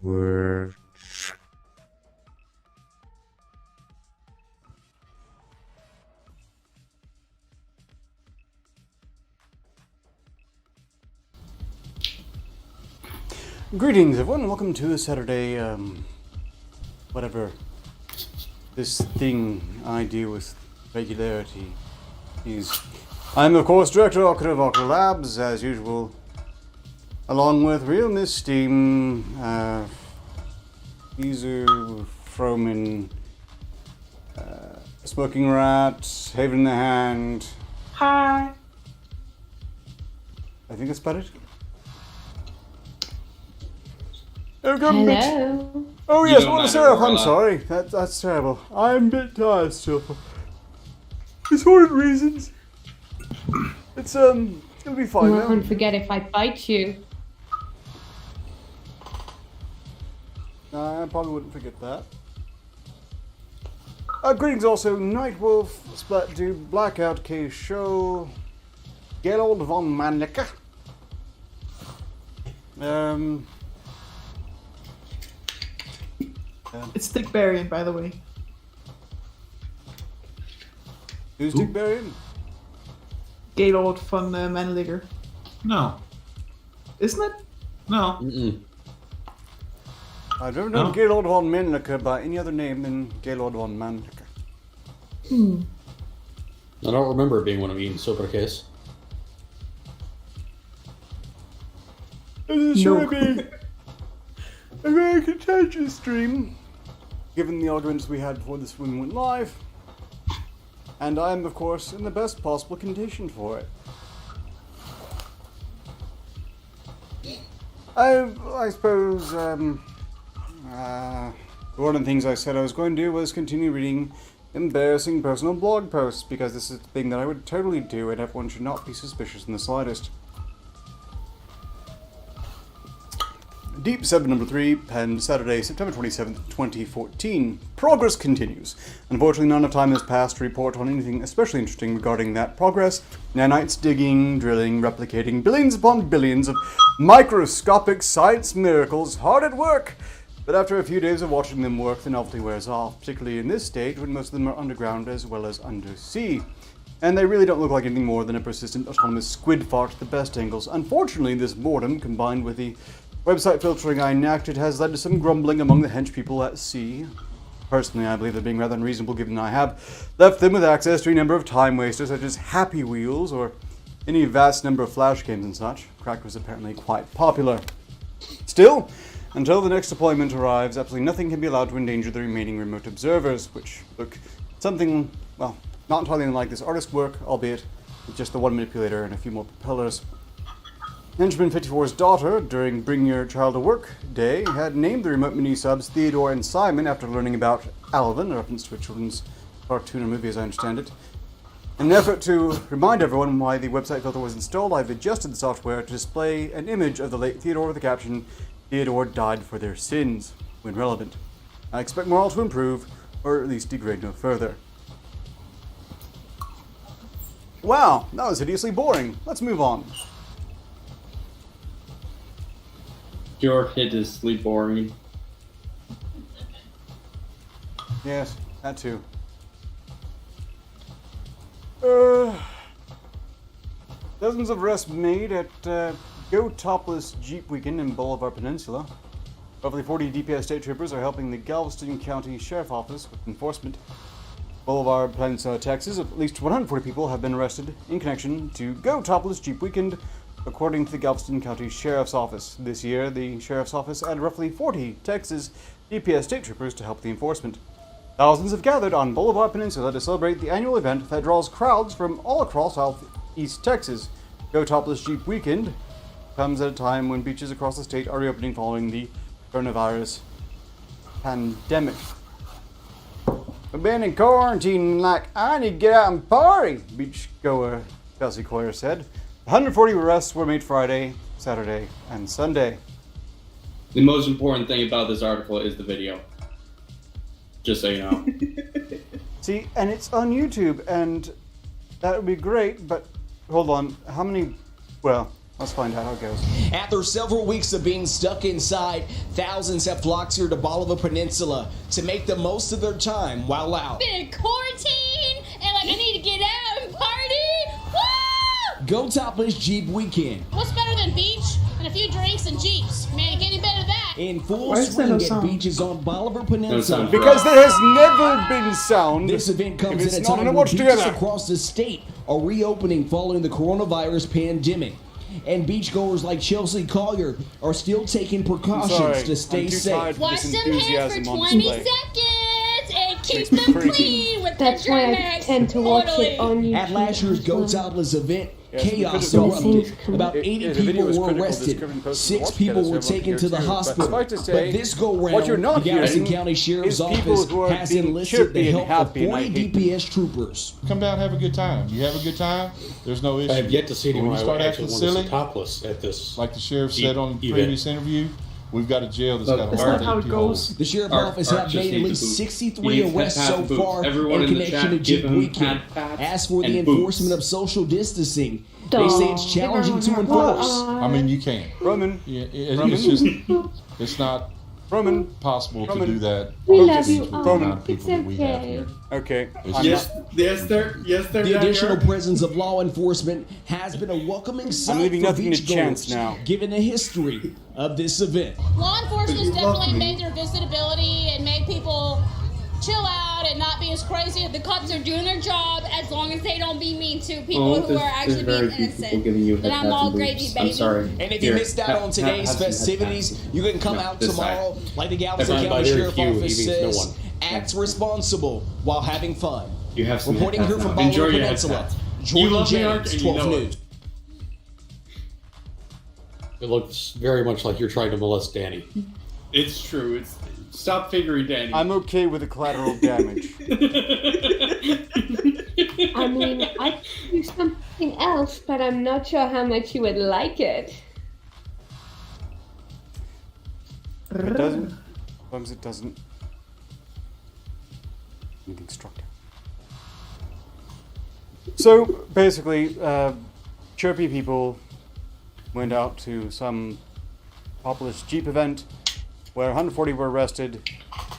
Word. Greetings, everyone. Welcome to a Saturday, whatever this thing I do with regularity is. I'm, of course, Director of Arketer Labs, as usual, along with Real Miss Steam, Beaver, Froman, Smoking Rat, Haven in the Hand. Hi. I think that's about it. Hello. Oh yes, what is up? I'm sorry. That's terrible. I'm a bit tired still for assorted reasons. It's it'll be fine now. Don't forget if I bite you. I probably wouldn't forget that. Greetings also, Nightwolf, Splat Dude, Blackout K Show, Gerald von Manneke. It's Dick Barian, by the way. Who's Dick Barian? Gaylord van Manligger. No. Isn't it? No. I've never known Gerald von Manneke by any other name than Gerald von Manneke. I don't remember it being one of Ian's sober case. This is sure to be a very contentious stream, given the arguments we had before this one went live. And I am, of course, in the best possible condition for it. I suppose, one of the things I said I was going to do was continue reading embarrassing personal blog posts, because this is the thing that I would totally do, and everyone should not be suspicious in the slightest. Deep 7 number 3, penned Saturday, September 27th, 2014. Progress continues. Unfortunately, not enough time has passed to report on anything especially interesting regarding that progress. Nanites digging, drilling, replicating, billions upon billions of microscopic science miracles hard at work. But after a few days of watching them work, the novelty wears off, particularly in this stage when most of them are underground as well as undersea. And they really don't look like anything more than a persistent autonomous squid fart at the best angles. Unfortunately, this boredom, combined with the website filtering I enacted, has led to some grumbling among the hench people at sea. Personally, I believe they're being rather unreasonable, given I have left them with access to a number of time wasters such as Happy Wheels or any vast number of flash games and such. Crack was apparently quite popular. Still, until the next deployment arrives, absolutely nothing can be allowed to endanger the remaining remote observers, which look something, well, not entirely unlike this artist's work, albeit with just the one manipulator and a few more propellers. Henchman 54's daughter, during Bring Your Child to Work Day, had named the remote mini-subs Theodore and Simon after learning about Alvin, a reference to a children's cartoon or movie as I understand it. In an effort to remind everyone why the website filter was installed, I've adjusted the software to display an image of the late Theodore with the caption, "Theodore died for their sins," when relevant. I expect morale to improve, or at least degrade no further. Wow, that was hideously boring. Let's move on. Your hit is sleep boring. Yes, that too. Dozens of arrests made at Go Topless Jeep Weekend in Boulevard Peninsula. Roughly 40 DPS state troopers are helping the Galveston County Sheriff Office with enforcement. Boulevard Peninsula, Texas, at least 140 people have been arrested in connection to Go Topless Jeep Weekend, according to the Galveston County Sheriff's Office. This year, the Sheriff's Office added roughly 40 Texas DPS state troopers to help the enforcement. Thousands have gathered on Boulevard Peninsula to celebrate the annual event that draws crowds from all across Southeast Texas. Go Topless Jeep Weekend comes at a time when beaches across the state are reopening following the coronavirus pandemic. I've been in quarantine like I need to get out and party, beachgoer Kelsey Coyer said. 140 arrests were made Friday, Saturday, and Sunday. The most important thing about this article is the video. Just so you know. See, and it's on YouTube, and that would be great, but hold on. How many, well, Let's find out how it goes. After several weeks of being stuck inside, thousands have flocked here to Bolivar Peninsula to make the most of their time while out. Been in quarantine, and like I need to get out and party. Woo! Go Topless Jeep Weekend. What's better than beach and a few drinks and jeeps? Man, get any better than that? In full Why is there swing no at sound? beaches on Bolivar Peninsula. sound. Because there has never been sound. This event comes if it's at a not time gonna when watch beaches together. across the state are reopening following the coronavirus pandemic. And beachgoers like Chelsea Collier are still taking precautions Sorry, to stay I'm too safe. tired for Wash this some hands for enthusiasm on 20 display. seconds and keep Makes me them crazy. clean with That's the why I Germex. tend to watch Totally. it on YouTube. At last year's as Go well. Topless event, Yes, we chaos could've gone- erupted. About If 80 the video people was were critical, arrested. description posted 6 watch people together, were so taken everyone to the here too. But hospital. suffice to say, But this go round, what you're not the Galveston hearing County Sheriff's is people Office who are has being enlisted chirpy the and help of happy, and I 40 hate DPS troopers. Come down, have a good time. You have a good time, there's no issue. I have yet to see But anyone when you I start actually acting want to silly, see topless at this. like the sheriff said on the event. previous interview, we've got a jail that's Look, got a that's hard not how it empty goes. hole. The Sheriff's Art- Office Art have just made at needs least a boot. 63 He needs arrests pat so the boot. far Everyone in in the connection to chat, give Jeep him Weekend. pat As for the and boots. enforcement of social distancing, they say it's challenging to enforce. I mean, you can't. Roman, Yeah, Roman? it's just, it's not Roman, possible to Roman. do that. We to love the you, amount Roman. of people It's that we have okay. here. okay. It's I'm Yes, not- yes, they're The down additional here. presence of law enforcement has been a welcoming sight leaving for nothing to beachgoers, chance now. given the history of this event. Law enforcement You has love definitely me. made their visitability and made people chill out and not be as crazy. The cops are doing their job as long as they don't be mean to people who are actually being innocent. Then I'm all gravy, baby. I'm sorry. And if you missed out on today's festivities, you can come out tomorrow, like the Galveston Everyone by County their Sheriff's cue, Office he means no says, one. act responsible while having fun. You have some Reporting here headpats from now. Enjoy Bolivar your Peninsula, headpats. You Jordan love me, Ark, James, and you 12 know it. News. It looks very much like you're trying to molest Danny. It's true. It's stop figuring, Danny. I'm okay with the collateral damage. I mean, I could do something else, but I'm not sure how much you would like it. If it doesn't, as long as it doesn't. Anything struck down. So basically, chirpy people went out to some topless Jeep event where 140 were arrested,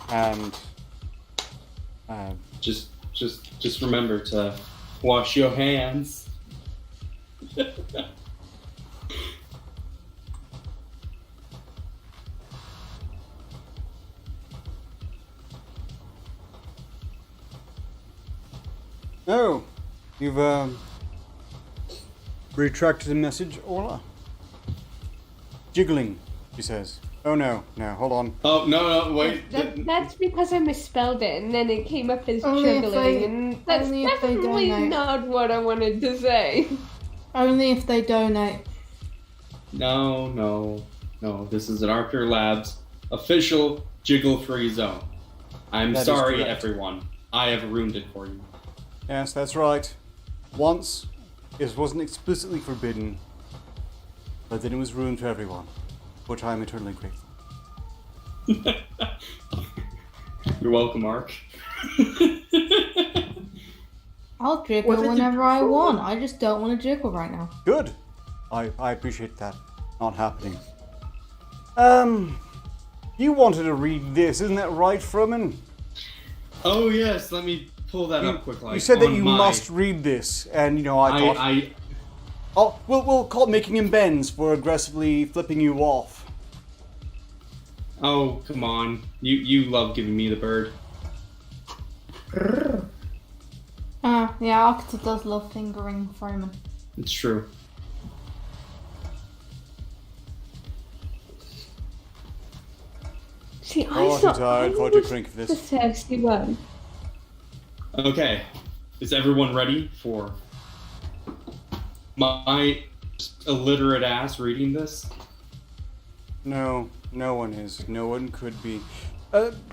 and Just remember to wash your hands. oh, you've retracted the message, Orla. Jiggling, she says. Oh no, hold on. Oh no, wait. That's because I misspelled it, and then it came up as Only if juggling, they- and that's only if they definitely donate. not what I wanted to say. Only if they donate. No. This is an Arketer Labs official jiggle-free zone. I'm That is sorry, correct. everyone. I have ruined it for you. Yes, that's right. Once, it wasn't explicitly forbidden, but then it was ruined for everyone, which I am eternally grateful. You're welcome, Ark. I'll What jiggle did you whenever I do? want. I just don't want to jiggle right now. Good. I appreciate that not happening. You wanted to read this, isn't that right, Froman? Oh yes, let me pull that up quickly. You said that on you my- must read this, and I thought, oh, we'll call it making amends for aggressively flipping you off. Oh come on, you love giving me the bird. Yeah, Arketer does love fingering Froman. It's true. See, Oh, I I'm thought tired. I Thought you'd was drink the this. sexy one. Okay, is everyone ready for my illiterate ass reading this? No one is. No one could be.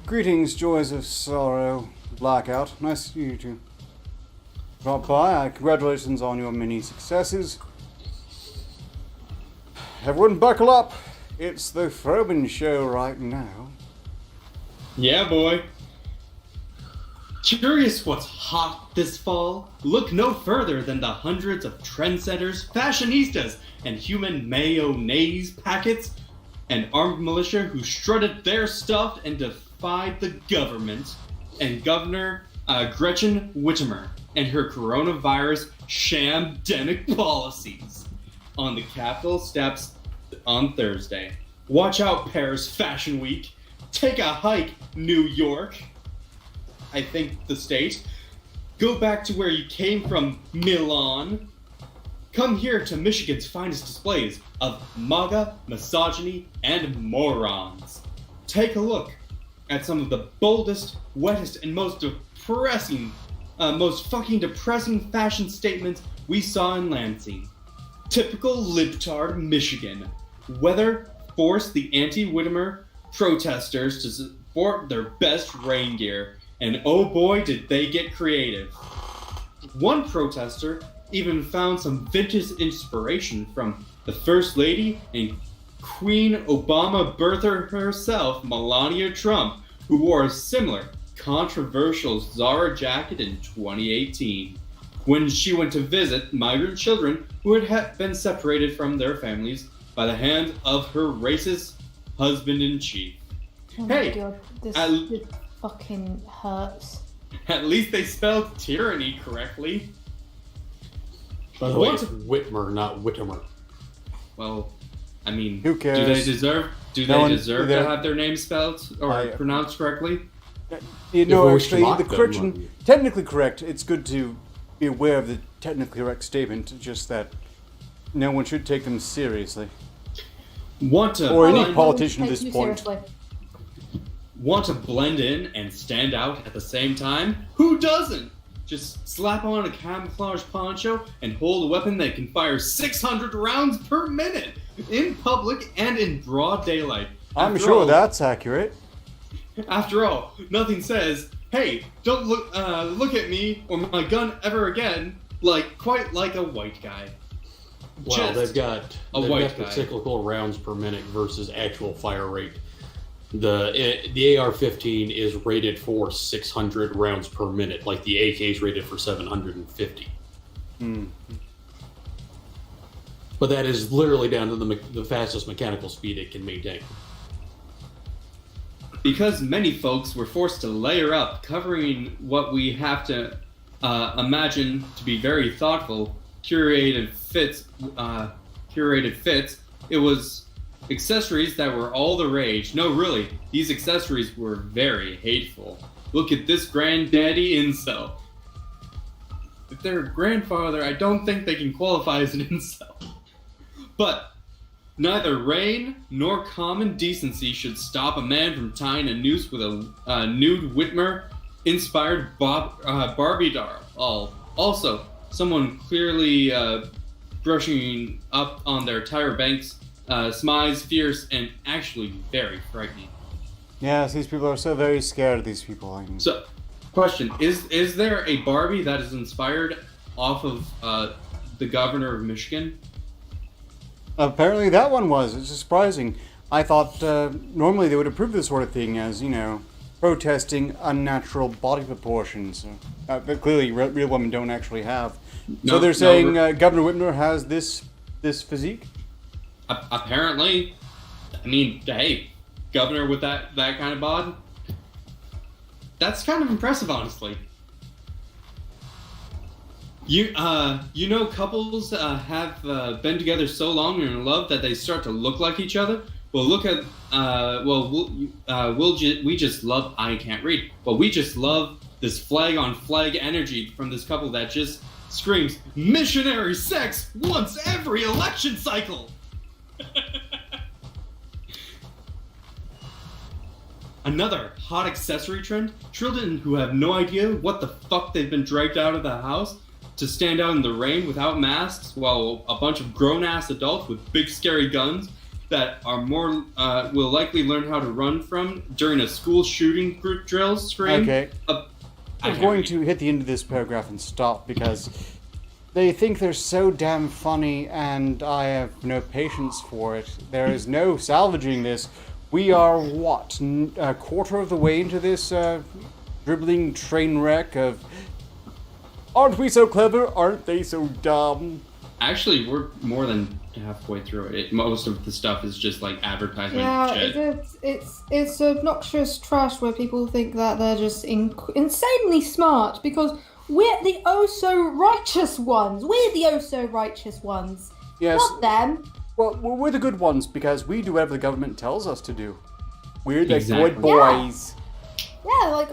Greetings, joys of sorrow, blackout. Nice to see you two. Drop by. Congratulations on your many successes. Everyone buckle up. It's the Froben show right now. Yeah, boy. Curious what's hot this fall? Look no further than the hundreds of trendsetters, fashionistas, and human mayonnaise packets, and armed militia who strutted their stuff and defied the government, and Governor Gretchen Whitmer and her coronavirus shamdemic policies on the Capitol steps on Thursday. Watch out, Paris Fashion Week. Take a hike, New York. I think the state. Go back to where you came from, Milan. Come here to Michigan's finest displays of MAGA, misogyny, and morons. Take a look at some of the boldest, wettest, and most fucking depressing fashion statements we saw in Lansing. Typical libtard Michigan. Weather forced the anti-Whitmer protesters to support their best rain gear. And oh boy, did they get creative. One protester even found some vintage inspiration from the First Lady and Queen Obama birther herself, Melania Trump, who wore a similar controversial Zara jacket in 2018 when she went to visit migrant children who had been separated from their families by the hand of her racist husband-in-chief. Oh Hey, my God, this fucking hurts. At least they spelled tyranny correctly. By the way, it's Whitmer, not Whittemer. Well, I mean, Who cares? do they deserve to have their name spelled or pronounced correctly? You know, we wish to actually, mock the them, correction, technically correct. It's good to be aware of the technically correct statement, just that no one should take them seriously. Or any politician at this point. Seriously. Want to blend in and stand out at the same time? Who doesn't? Just slap on a camouflage poncho and hold a weapon that can fire 600 rounds per minute in public and in broad daylight. I'm sure that's accurate. After all, nothing says, "Hey, don't look at me or my gun ever again," quite like a white guy. Well, they've got white the guy. cyclical rounds per minute versus actual fire rate. The AR-15 is rated for 600 rounds per minute, like the AK is rated for 750. But that is literally down to the fastest mechanical speed it can maintain. Because many folks were forced to layer up, covering what we have to imagine to be very thoughtful, curated fits. It was accessories that were all the rage. No, really, these accessories were very hateful. Look at this granddaddy incel. If they're a grandfather, I don't think they can qualify as an incel. But neither rain nor common decency should stop a man from tying a noose with a nude Whitmer-inspired Barbie doll. Also, someone clearly brushing up on their Tyra Banks smize, fierce, and actually very frightening. Yes, these people are so very scared of these people. So, question, is there a Barbie that is inspired off of the governor of Michigan? Apparently that one was. It's surprising. I thought normally they would approve this sort of thing as, protesting unnatural body proportions. But clearly real women don't actually have. So they're saying Governor Whitmer has this physique? Apparently. I mean, hey, governor with that kind of bod? That's kind of impressive, honestly. Couples have been together so long and in love that they start to look like each other. Well, look at we just love. I can't read, but we just love this flag on flag energy from this couple that just screams missionary sex once every election cycle. Another hot accessory trend: children who have no idea what the fuck they've been dragged out of the house to stand out in the rain without masks, while a bunch of grown-ass adults with big scary guns that are more will likely learn how to run from during a school shooting group drill scream. Okay. I'm going to hit the end of this paragraph and stop because they think they're so damn funny and I have no patience for it. There is no salvaging this. We are, a quarter of the way into this dribbling train wreck of, aren't we so clever? Aren't they so dumb? Actually, we're more than halfway through it. Most of the stuff is just like advertisement Yeah, shit. it's obnoxious trash where people think that they're just insanely smart because we're the oh-so righteous ones. We're the oh-so righteous ones. Yes. Not them. Well, we're the good ones because we do whatever the government tells us to do. We're the Exactly. good boys. Yeah, like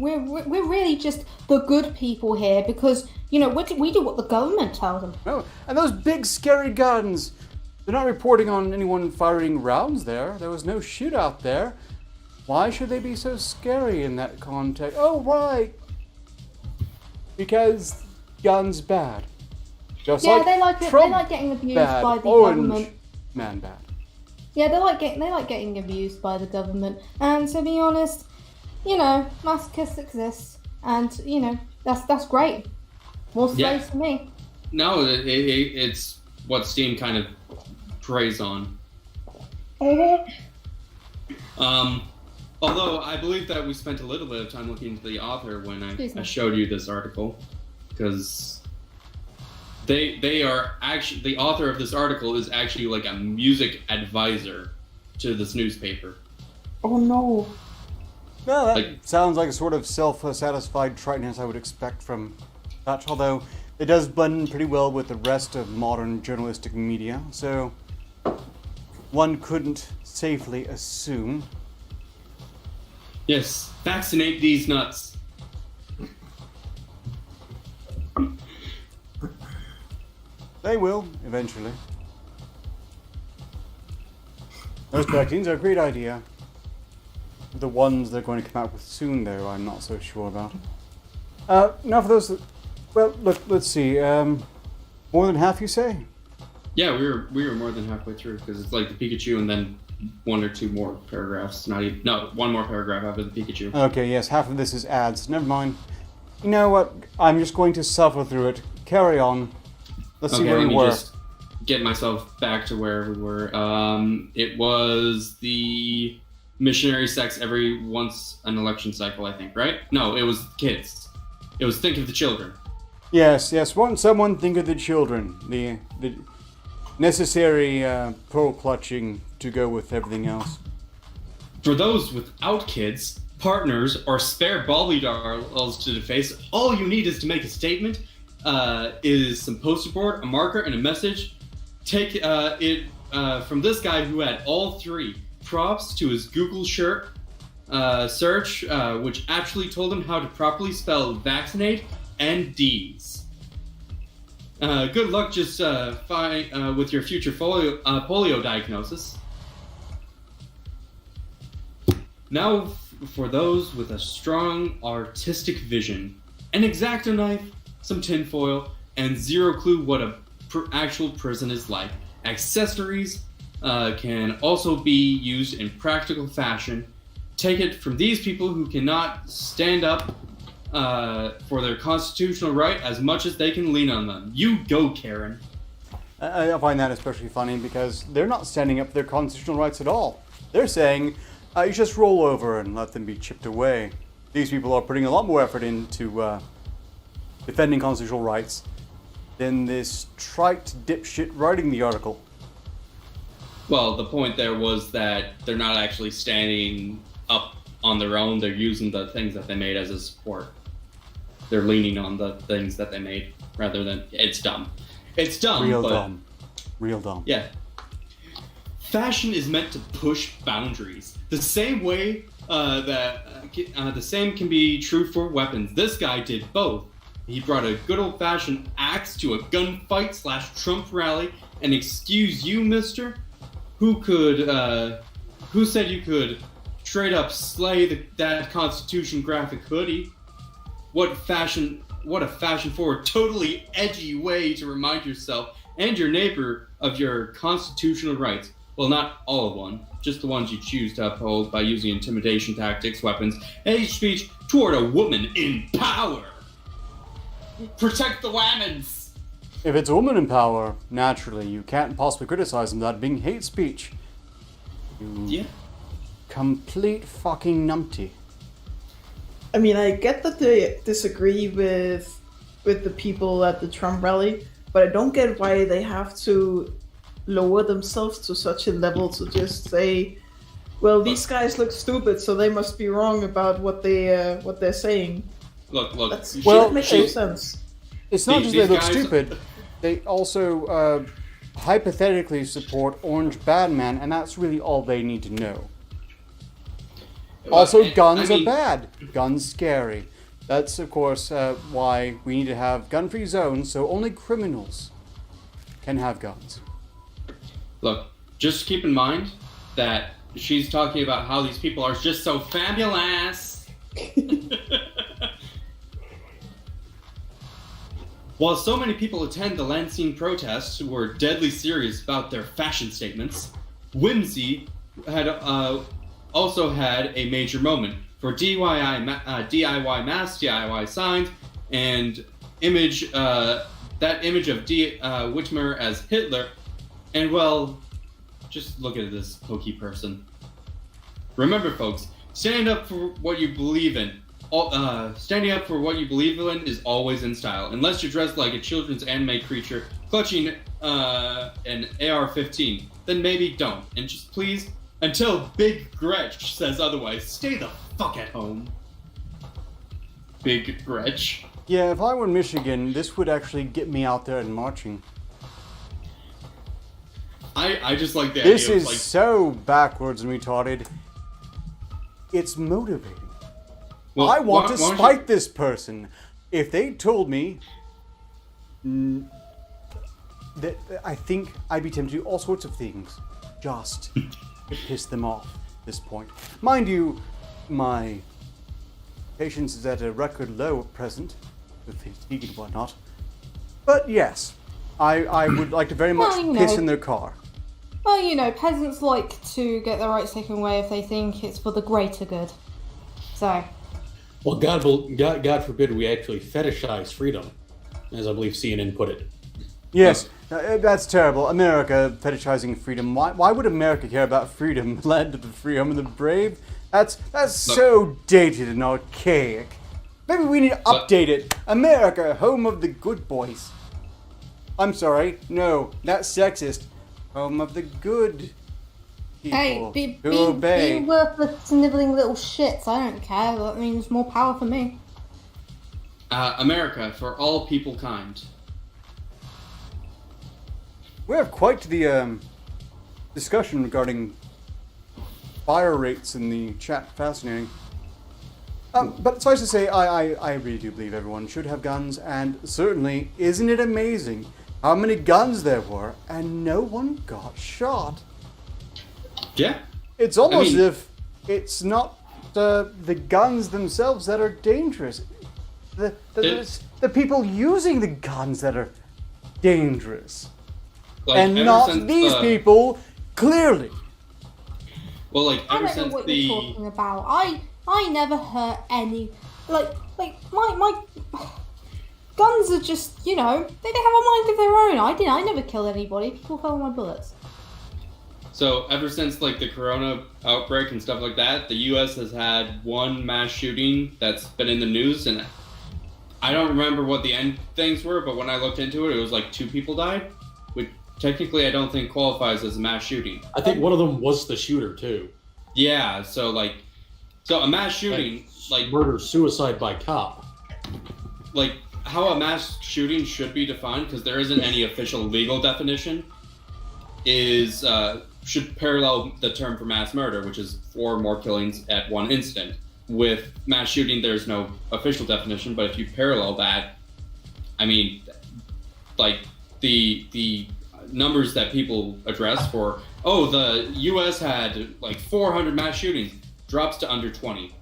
we're really just the good people here because we do what the government tells them. Oh, and those big scary guns. They're not reporting on anyone firing rounds there. There was no shootout there. Why should they be so scary in that context? Oh, right. Because guns bad. Just Yeah, like they like Trump getting abused bad. by the Orange government. man bad. Yeah, they like getting abused by the government. And to be honest, masochists exist, and that's great. More slaves for me. No, it's what Steam kind of preys on. Although I believe that we spent a little bit of time looking into the author when I showed you this article, because they are actually, the author of this article is actually like a music advisor to this newspaper. Oh no. Well, that sounds like a sort of self-satisfied triteness I would expect from Dutch, although it does blend in pretty well with the rest of modern journalistic media, so one couldn't safely assume. Yes, vaccinate these nuts. They will, eventually. Those vaccines are a great idea. The ones they're going to come out with soon, though, I'm not so sure about. Now for those... Well, let's see. More than half, you say? Yeah, we were more than halfway through, because it's like the Pikachu and then one or two more paragraphs. One more paragraph after the Pikachu. Okay, yes, half of this is ads. Never mind. You know what? I'm just going to suffer through it. Carry on. Let's see where we were. Just get myself back to where we were. It was the missionary sex every once an election cycle, I think, right? No, it was kids. It was think of the children. Yes. Won't someone think of the children? The necessary pearl clutching to go with everything else. For those without kids, partners, or spare Barbie dolls to deface, all you need is to make a statement, is some poster board, a marker, and a message. Take it from this guy who had all three. Props to his Google search, which actually told him how to properly spell vaccinate and D's. Good luck just with your future polio diagnosis. Now, for those with a strong artistic vision, an X-Acto knife, some tinfoil, and zero clue what a actual prison is like. Accessories can also be used in practical fashion. Take it from these people who cannot stand up for their constitutional right as much as they can lean on them. You go, Karen. I find that especially funny because they're not standing up for their constitutional rights at all. They're saying, you just roll over and let them be chipped away. These people are putting a lot more effort into defending constitutional rights than this trite dipshit writing the article. Well, the point there was that they're not actually standing up on their own. They're using the things that they made as a support. They're leaning on the things that they made rather than... It's dumb. It's dumb, Real dumb. Yeah. Fashion is meant to push boundaries. The same way the same can be true for weapons. This guy did both. He brought a good old-fashioned axe to a gunfight / Trump rally. And excuse you, mister? Who said you could straight up slay that Constitution graphic hoodie? What a fashion-forward, totally edgy way to remind yourself and your neighbor of your constitutional rights. Well, not all of them, just the ones you choose to uphold by using intimidation tactics, weapons, and hate speech toward a woman in power. Protect the whammons! If it's a woman in power, naturally, you can't possibly criticize them without being hate speech. You complete fucking numpty. I mean, I get that they disagree with the people at the Trump rally, but I don't get why they have to lower themselves to such a level to just say, well, these guys look stupid, so they must be wrong about what they're saying. Look. That makes no sense. It's not just they these look guys- stupid. They also hypothetically support Orange Batman, and that's really all they need to know. Also, guns are bad. Guns scary. That's, of course, why we need to have gun-free zones, so only criminals can have guns. Look, just keep in mind that she's talking about how these people are just so fabulous. While so many people attend the Lansing protests who are deadly serious about their fashion statements, Whimsy had also had a major moment for DIY masks, DIY signs, and that image of Whitmer as Hitler. And well, just look at this pokey person. Remember, folks, stand up for what you believe in. Standing up for what you believe in is always in style, unless you're dressed like a children's anime creature clutching an AR-15. Then maybe don't. And just please, until Big Gretch says otherwise, stay the fuck at home. Big Gretch. Yeah, if I were in Michigan, this would actually get me out there and marching. I just like the This idea of, is like, so backwards and retarded. It's motivating. well, I want why to don't you- spite this person. If they told me that, I think I'd be tempted to do all sorts of things just to piss them off at this point. Mind you, my patience is at a record low at present, with fatigue and whatnot. But yes, I would like to very much Well, you know. piss in their car. Well, you know, peasants like to get their rights taken away if they think it's for the greater good. So, Well, God forbid we actually fetishize freedom, as I believe CNN put it. Yes, that's terrible. America fetishizing freedom. Why would America care about freedom? Land of the free, home of the brave? That's so dated and archaic. Maybe we need to update it. America, home of the good boys. I'm sorry, no, that's sexist. Home of the good people hey, who obey. be worthless, sniveling little shits. I don't care. That means more power for me. America, for all people kind. We have quite the discussion regarding fire rates in the chat. Fascinating. But suffice to say, I really do believe everyone should have guns, and certainly, isn't it amazing how many guns there were and no one got shot? Yeah. It's almost I mean- as if it's not the guns themselves that are dangerous. The people using the guns that are dangerous. Like, And ever not since these the- people, clearly. Well, like, I ever don't know since what the... you're talking about. I never hurt any. Like my guns are just, you know, they have a mind of their own. I never killed anybody. People fell on my bullets. So, ever since, like, the corona outbreak and stuff like that, the U.S. has had one mass shooting that's been in the news, and I don't remember what the end things were, but when I looked into it, it was like 2 people died, which technically I don't think qualifies as a mass shooting. I think one of them was the shooter, too. Yeah, so, like, so a mass shooting, like, Murder, suicide by cop. like how a mass shooting should be defined, because there isn't any official legal definition, is should parallel the term for mass murder, which is 4 or more killings at one incident. With mass shooting, there's no official definition, but if you parallel that, I mean, like the numbers that people address for, oh, the U.S. had like 400 mass shootings, drops to under 20.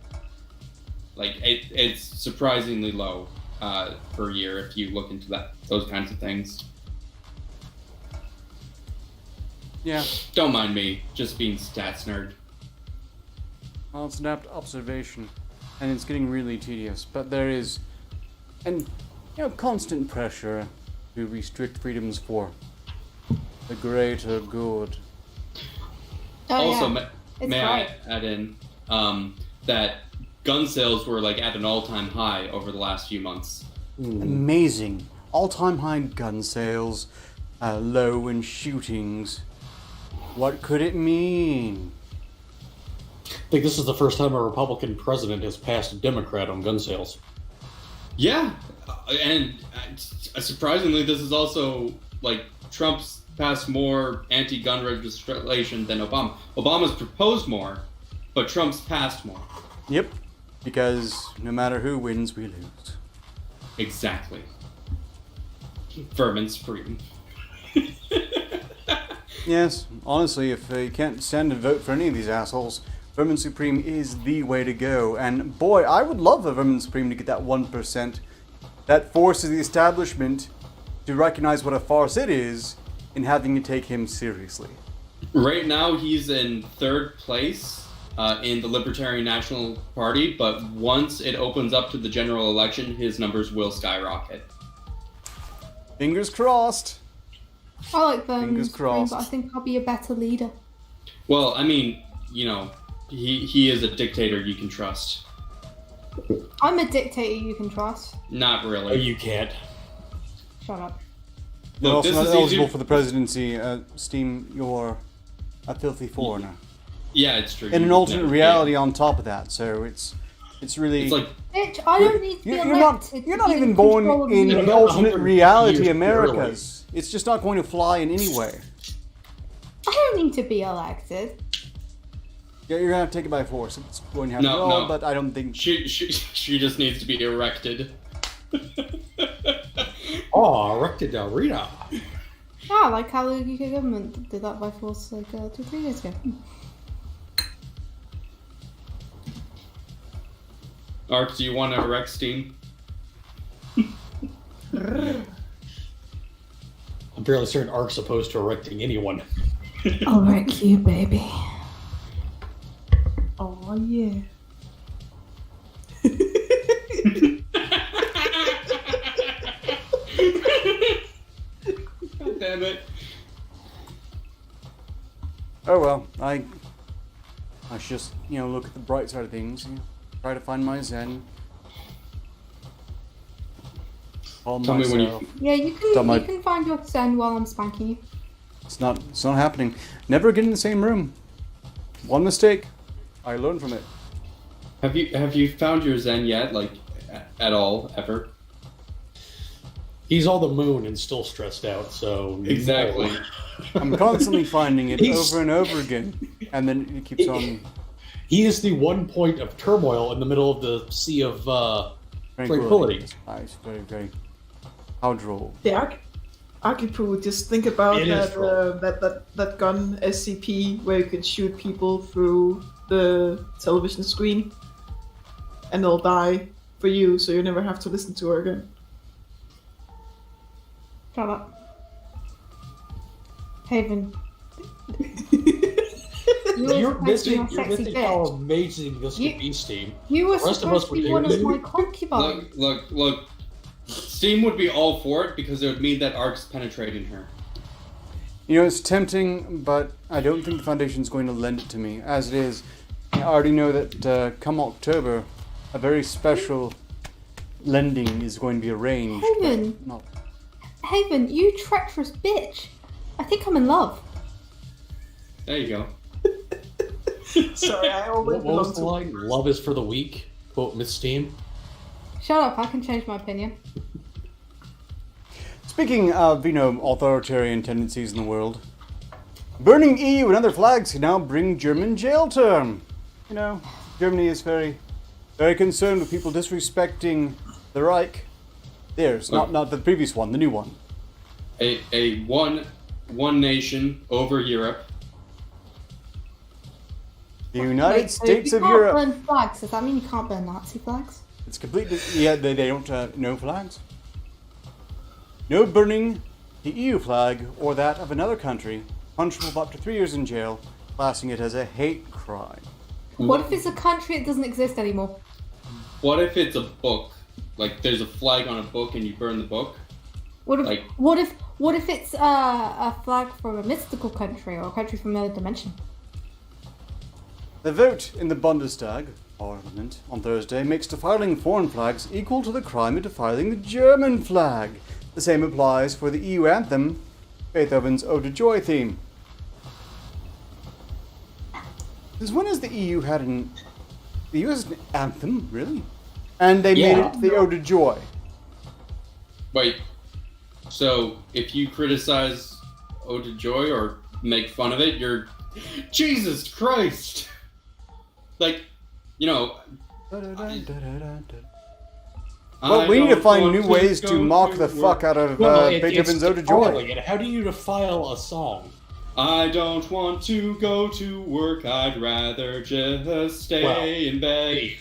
Like it's surprisingly low per year if you look into those kinds of things. Yeah. Don't mind me, just being stats nerd. Well, it's an apt observation, and it's getting really tedious. But there is, constant pressure to restrict freedoms for the greater good. Oh, Also, yeah. It's may I great. add in that gun sales were like at an all-time high over the last few months. Amazing. All-time high gun sales, low in shootings. What could it mean? I think this is the first time a Republican president has passed a Democrat on gun sales. Yeah, and surprisingly, this is also like Trump's passed more anti-gun legislation than Obama. Obama's proposed more, but Trump's passed more. Yep, because no matter who wins, we lose. Exactly. Vermin supreme. Yes, honestly, if you can't stand to vote for any of these assholes, Vermin Supreme is the way to go. And boy, I would love the Vermin Supreme to get that 1%. That forces the establishment to recognize what a farce it is in having to take him seriously. Right now, he's in third place in the Libertarian National Party, but once it opens up to the general election, his numbers will skyrocket. Fingers crossed. I like them, Fingers crossed. but I think I'll be a better leader. Well, I mean, you know, he is a dictator you can trust. I'm a dictator you can trust. Not Oh, really. you can't. Shut up. You're Look, also this not is eligible easier. for the presidency. Steam, you're a filthy foreigner. Yeah, it's true. In an You alternate never- reality on top of that, so it's really... It's like, Bitch, I don't need to be You're not. elected. You're to not be even control born of the in universe. the alternate 100 reality years Americas. It's just not going to fly in any way. I don't need to be elected. Yeah, you're gonna have to take it by force. It's going to happen. No, no. But I don't think. she just needs to be erected. Oh, erected arena. Ah, like how the UK government did that by force like 2-3 years ago. Ark, do you want to erect Steam? I'm fairly certain Ark's opposed to erecting anyone. I'll wreck you, baby. Oh yeah. God damn it. Oh well, I should just look at the bright side of things. Try to find my zen. Calm Tell me when you- myself. Yeah, you Don't mind. can find your zen while I'm spanking you. It's not happening. Never get in the same room. One mistake. I learned from it. Have you found your Zen yet? Like, at all, ever? He's on the moon and still stressed out, so... Exactly. I'm constantly finding it He's- over and over again, and then it keeps on. He is the one point of turmoil in the middle of the sea of tranquility. Nice, very, very. How droll. Yeah, Akipu, just think about It is that gun SCP where you could shoot people through the television screen, and they'll die for you, so you never have to listen to her again. Shut up. Haven. You're missing a sexy how bitch. amazing this You- could be, Steam. You were The rest of us supposed to were be one of doing my it. concubines. Look. Steam would be all for it because it would mean that Ark's penetrating her. It's tempting, but I don't think the Foundation's going to lend it to me. As it is, I already know that come October, a very special lending is going to be arranged. Haven. Not. Haven, you treacherous bitch. I think I'm in love. There you go. Sorry, I always What was the belong line? Love is for the weak. Quote Miss Steam. Shut up, I can change my opinion. Speaking of, authoritarian tendencies in the world, burning EU and other flags can now bring German jail term. Germany is very, very concerned with people disrespecting the Reich. Theirs, not the previous one, the new one. A one nation over Europe. The United Wait, so States if of you Europe. can't burn flags, does that mean you can't burn Nazi flags? It's completely. Yeah, they don't. No flags. No burning the EU flag or that of another country, punishable with up to 3 years in jail, classing it as a hate crime. What if it's a country that doesn't exist anymore? What if it's a book? Like, there's a flag on a book and you burn the book? What if Like- what if it's a flag from a mystical country or a country from another dimension? The vote in the Bundestag Parliament on Thursday makes defiling foreign flags equal to the crime of defiling the German flag. The same applies for the EU anthem, Beethoven's Ode to Joy theme. Since when has the EU had an... The EU has an anthem, really? And they made it the Ode to Joy. Wait, so if you criticize Ode to Joy or make fun of it, you're... Jesus Christ! Like, you know... Well, we need to find new ways to mock the fuck out of Beethoven's Ode to Joy. How do you defile a song? I don't want to go to work, I'd rather just stay in bed.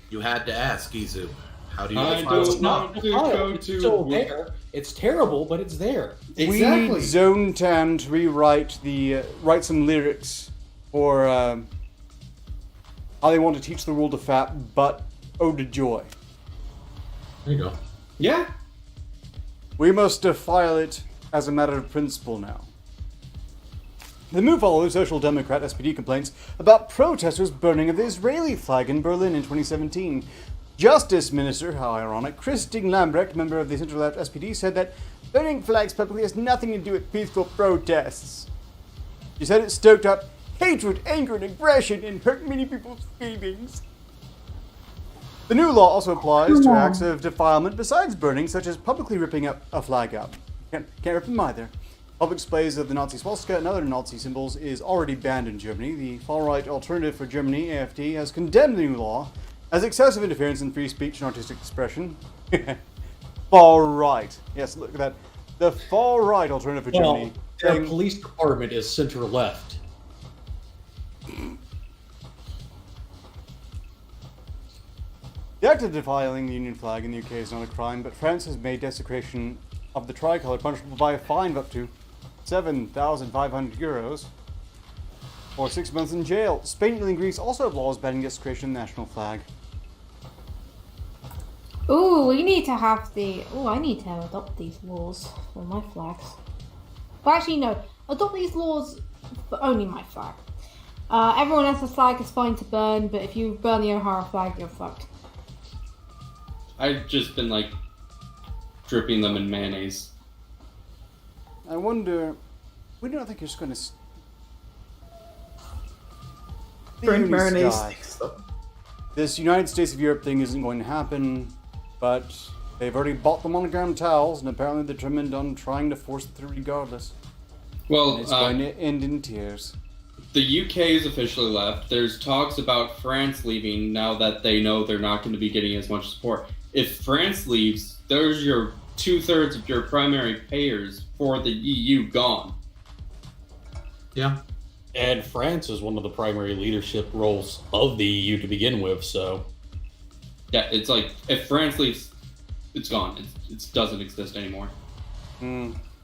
You had to ask, Izu. How do you I defile don't a want to go It's to still work. there. It's terrible, but it's there. Exactly. We need Zone Town to rewrite write some lyrics for how they want to teach the world to fat, but Ode to Joy. There you go. Yeah. We must defile it as a matter of principle now. The move follows Social Democrat SPD complaints about protesters burning of the Israeli flag in Berlin in 2017. Justice Minister, how ironic, Christine Lambrecht, member of the centre-left SPD, said that burning flags publicly has nothing to do with peaceful protests. She said it stoked up hatred, anger, and aggression and hurt many people's feelings. The new law also applies to acts of defilement besides burning, such as publicly ripping up a flag out. Can't rip them either. Public displays of the Nazi swastika and other Nazi symbols is already banned in Germany. The far-right Alternative for Germany, AfD, has condemned the new law as excessive interference in free speech and artistic expression. Far-right. Yes, look at that. The far-right Alternative for Germany. Their police department is center-left. The act of defiling the Union flag in the UK is not a crime, but France has made desecration of the tricolour punishable by a fine of up to €7,500 or 6 months in jail. Spain, Italy, and Greece also have laws banning desecration of the national flag. Ooh, we need to have the... Ooh, I need to adopt these laws for my flags. Well, actually, no. Adopt these laws for only my flag. Everyone else's flag is fine to burn, but if you burn the O'Hara flag, you're fucked. I've just been, like, dripping them in mayonnaise. I wonder... We don't think you're just going to... Burnt mayonnaise. This United States of Europe thing isn't going to happen, but they've already bought the monogram towels, and apparently they're determined on trying to force it through regardless. Well, And it's going to end in tears. The UK is officially left. There's talks about France leaving now that they know they're not going to be getting as much support. If France leaves, there's your 2/3 of your primary payers for the EU gone. Yeah. And France is one of the primary leadership roles of the EU to begin with, so... Yeah, it's like, if France leaves, it's gone. It doesn't exist anymore.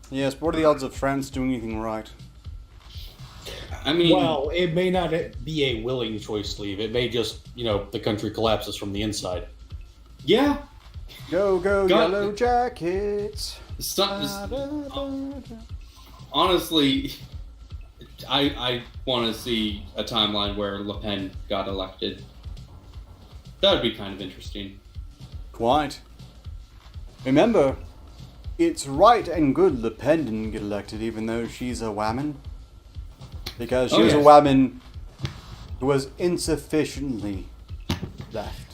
Yes, but what are the odds of France doing anything right? I mean... Well, it may not be a willing choice to leave. It may just, the country collapses from the inside. Yeah. Go, Yellow Jackets! Honestly, I want to see a timeline where Le Pen got elected. That would be kind of interesting. Quite. Remember, it's right and good Le Pen didn't get elected, even though she's a woman. Because she was a woman who was insufficiently left.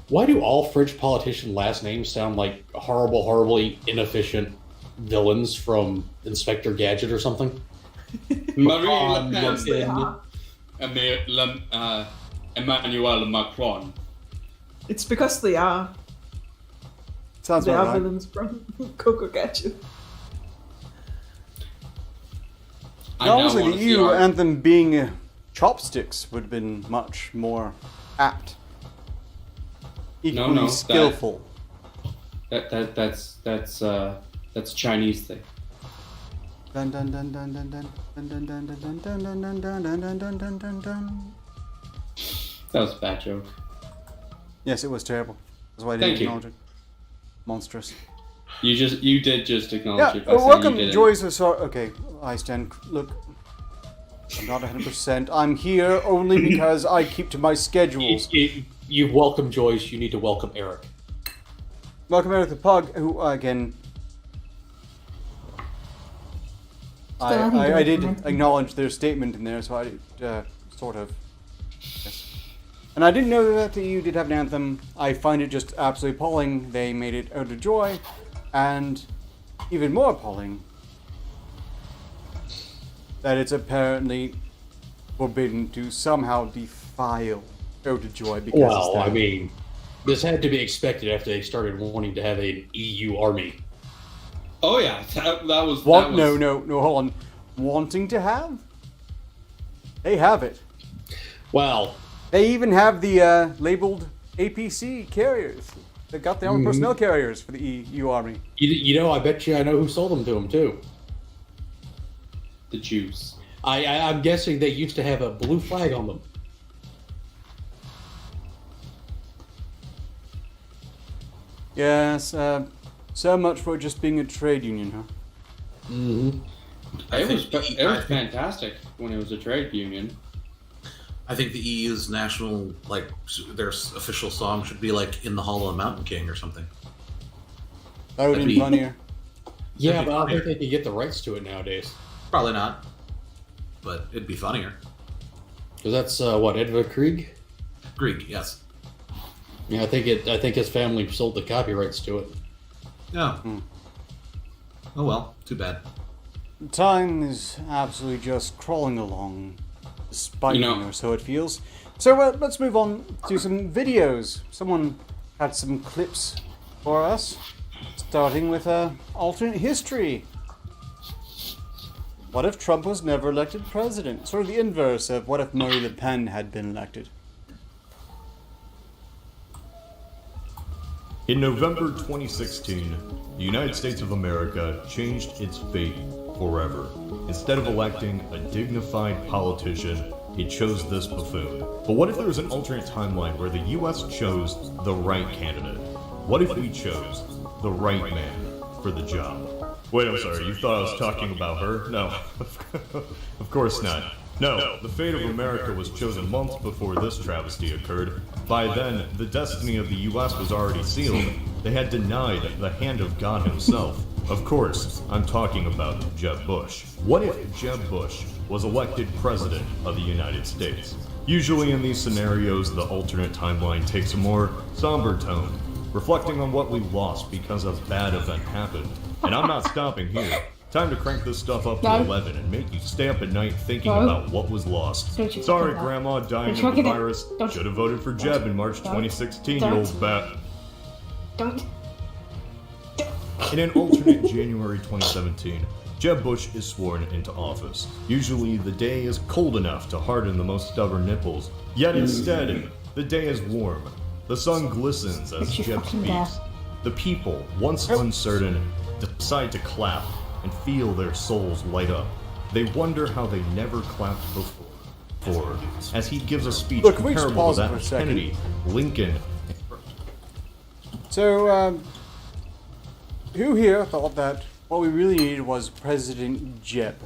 Why do all French politician last names sound like horribly inefficient villains from Inspector Gadget or something? Marie Le Pen. Emmanuel Macron. It's because they are. Sounds They about are right. villains from Coco Gadget. Honestly, the EU anthem being chopsticks would have been much more apt. Equally skillful. That's a Chinese thing. Dun dun dun dun dun dun dun dun dun dun dun dun dun dun dun dun dun dun dun. That was a bad joke. Yes, it was terrible. That's why I didn't Thank you. acknowledge it. Monstrous. You did just acknowledge it by saying welcome, you didn't. joys of sorrow. Okay, I stand. Look, I'm not 100%. I'm here only because I keep to my schedules. You welcome Joyce. You need to welcome Eric. Welcome Eric the Pug, who, again... I did acknowledge their statement in there, so I did, sort of... Yes. And I didn't know that the EU did have an anthem. I find it just absolutely appalling. They made it out of joy, and even more appalling, that it's apparently forbidden to somehow defile out of joy because well, I mean, this had to be expected after they started wanting to have an EU army. Oh yeah, that was... What? That was... No, hold on. Wanting to have? They have it. Well... They even have the labeled APC carriers. They got their own personnel carriers for the EU army. You know, I bet you I know who sold them to them, too. The Jews. I'm guessing they used to have a blue flag on them. Yes, so much for just being a trade union, huh? Mm-hmm. It was fantastic when it was a trade union. I think the EU's national, like, their official song should be like "In the Hall of the Mountain King" or something. That would be funnier. Yeah, but I don't think they can get the rights to it nowadays. Probably not, but it'd be funnier. Because that's what, Edvard Grieg? Grieg, yes. Yeah, I think his family sold the copyrights to it. Yeah. Oh well, too bad. Time is absolutely just crawling along, despite or so it feels. So let's move on to some videos. Someone had some clips for us, starting with alternate history. What if Trump was never elected president? Sort of the inverse of what if Marine Le Pen had been elected. In November 2016, the United States of America changed its fate forever. Instead of electing a dignified politician, it chose this buffoon. But what if there was an alternate timeline where the US chose the right candidate? What if we chose the right man for the job? Wait, I'm sorry, you thought I was talking about her? No, of course not. No, the fate of America was chosen months before this travesty occurred. By then, the destiny of the US was already sealed. They had denied the hand of God himself. Of course, I'm talking about Jeb Bush. What if Jeb Bush was elected president of the United States? Usually in these scenarios, the alternate timeline takes a more somber tone, reflecting on what we lost because a bad event happened. And I'm not stopping here. Time to crank this stuff up to 11 and make you stay up at night thinking about what was lost. Sorry, Grandma dying of the virus. Should have voted for Jeb in March 2016, you old bat. In an alternate January 2017, Jeb Bush is sworn into office. Usually, the day is cold enough to harden the most stubborn nipples. Yet instead, the day is warm. The sun glistens as Jeb speaks. The people, once uncertain, decide to clap and feel their souls light up. They wonder how they never clapped before, as he gives a speech comparable to that of Kennedy, Lincoln. So, who here thought that what we really needed was President Jeb?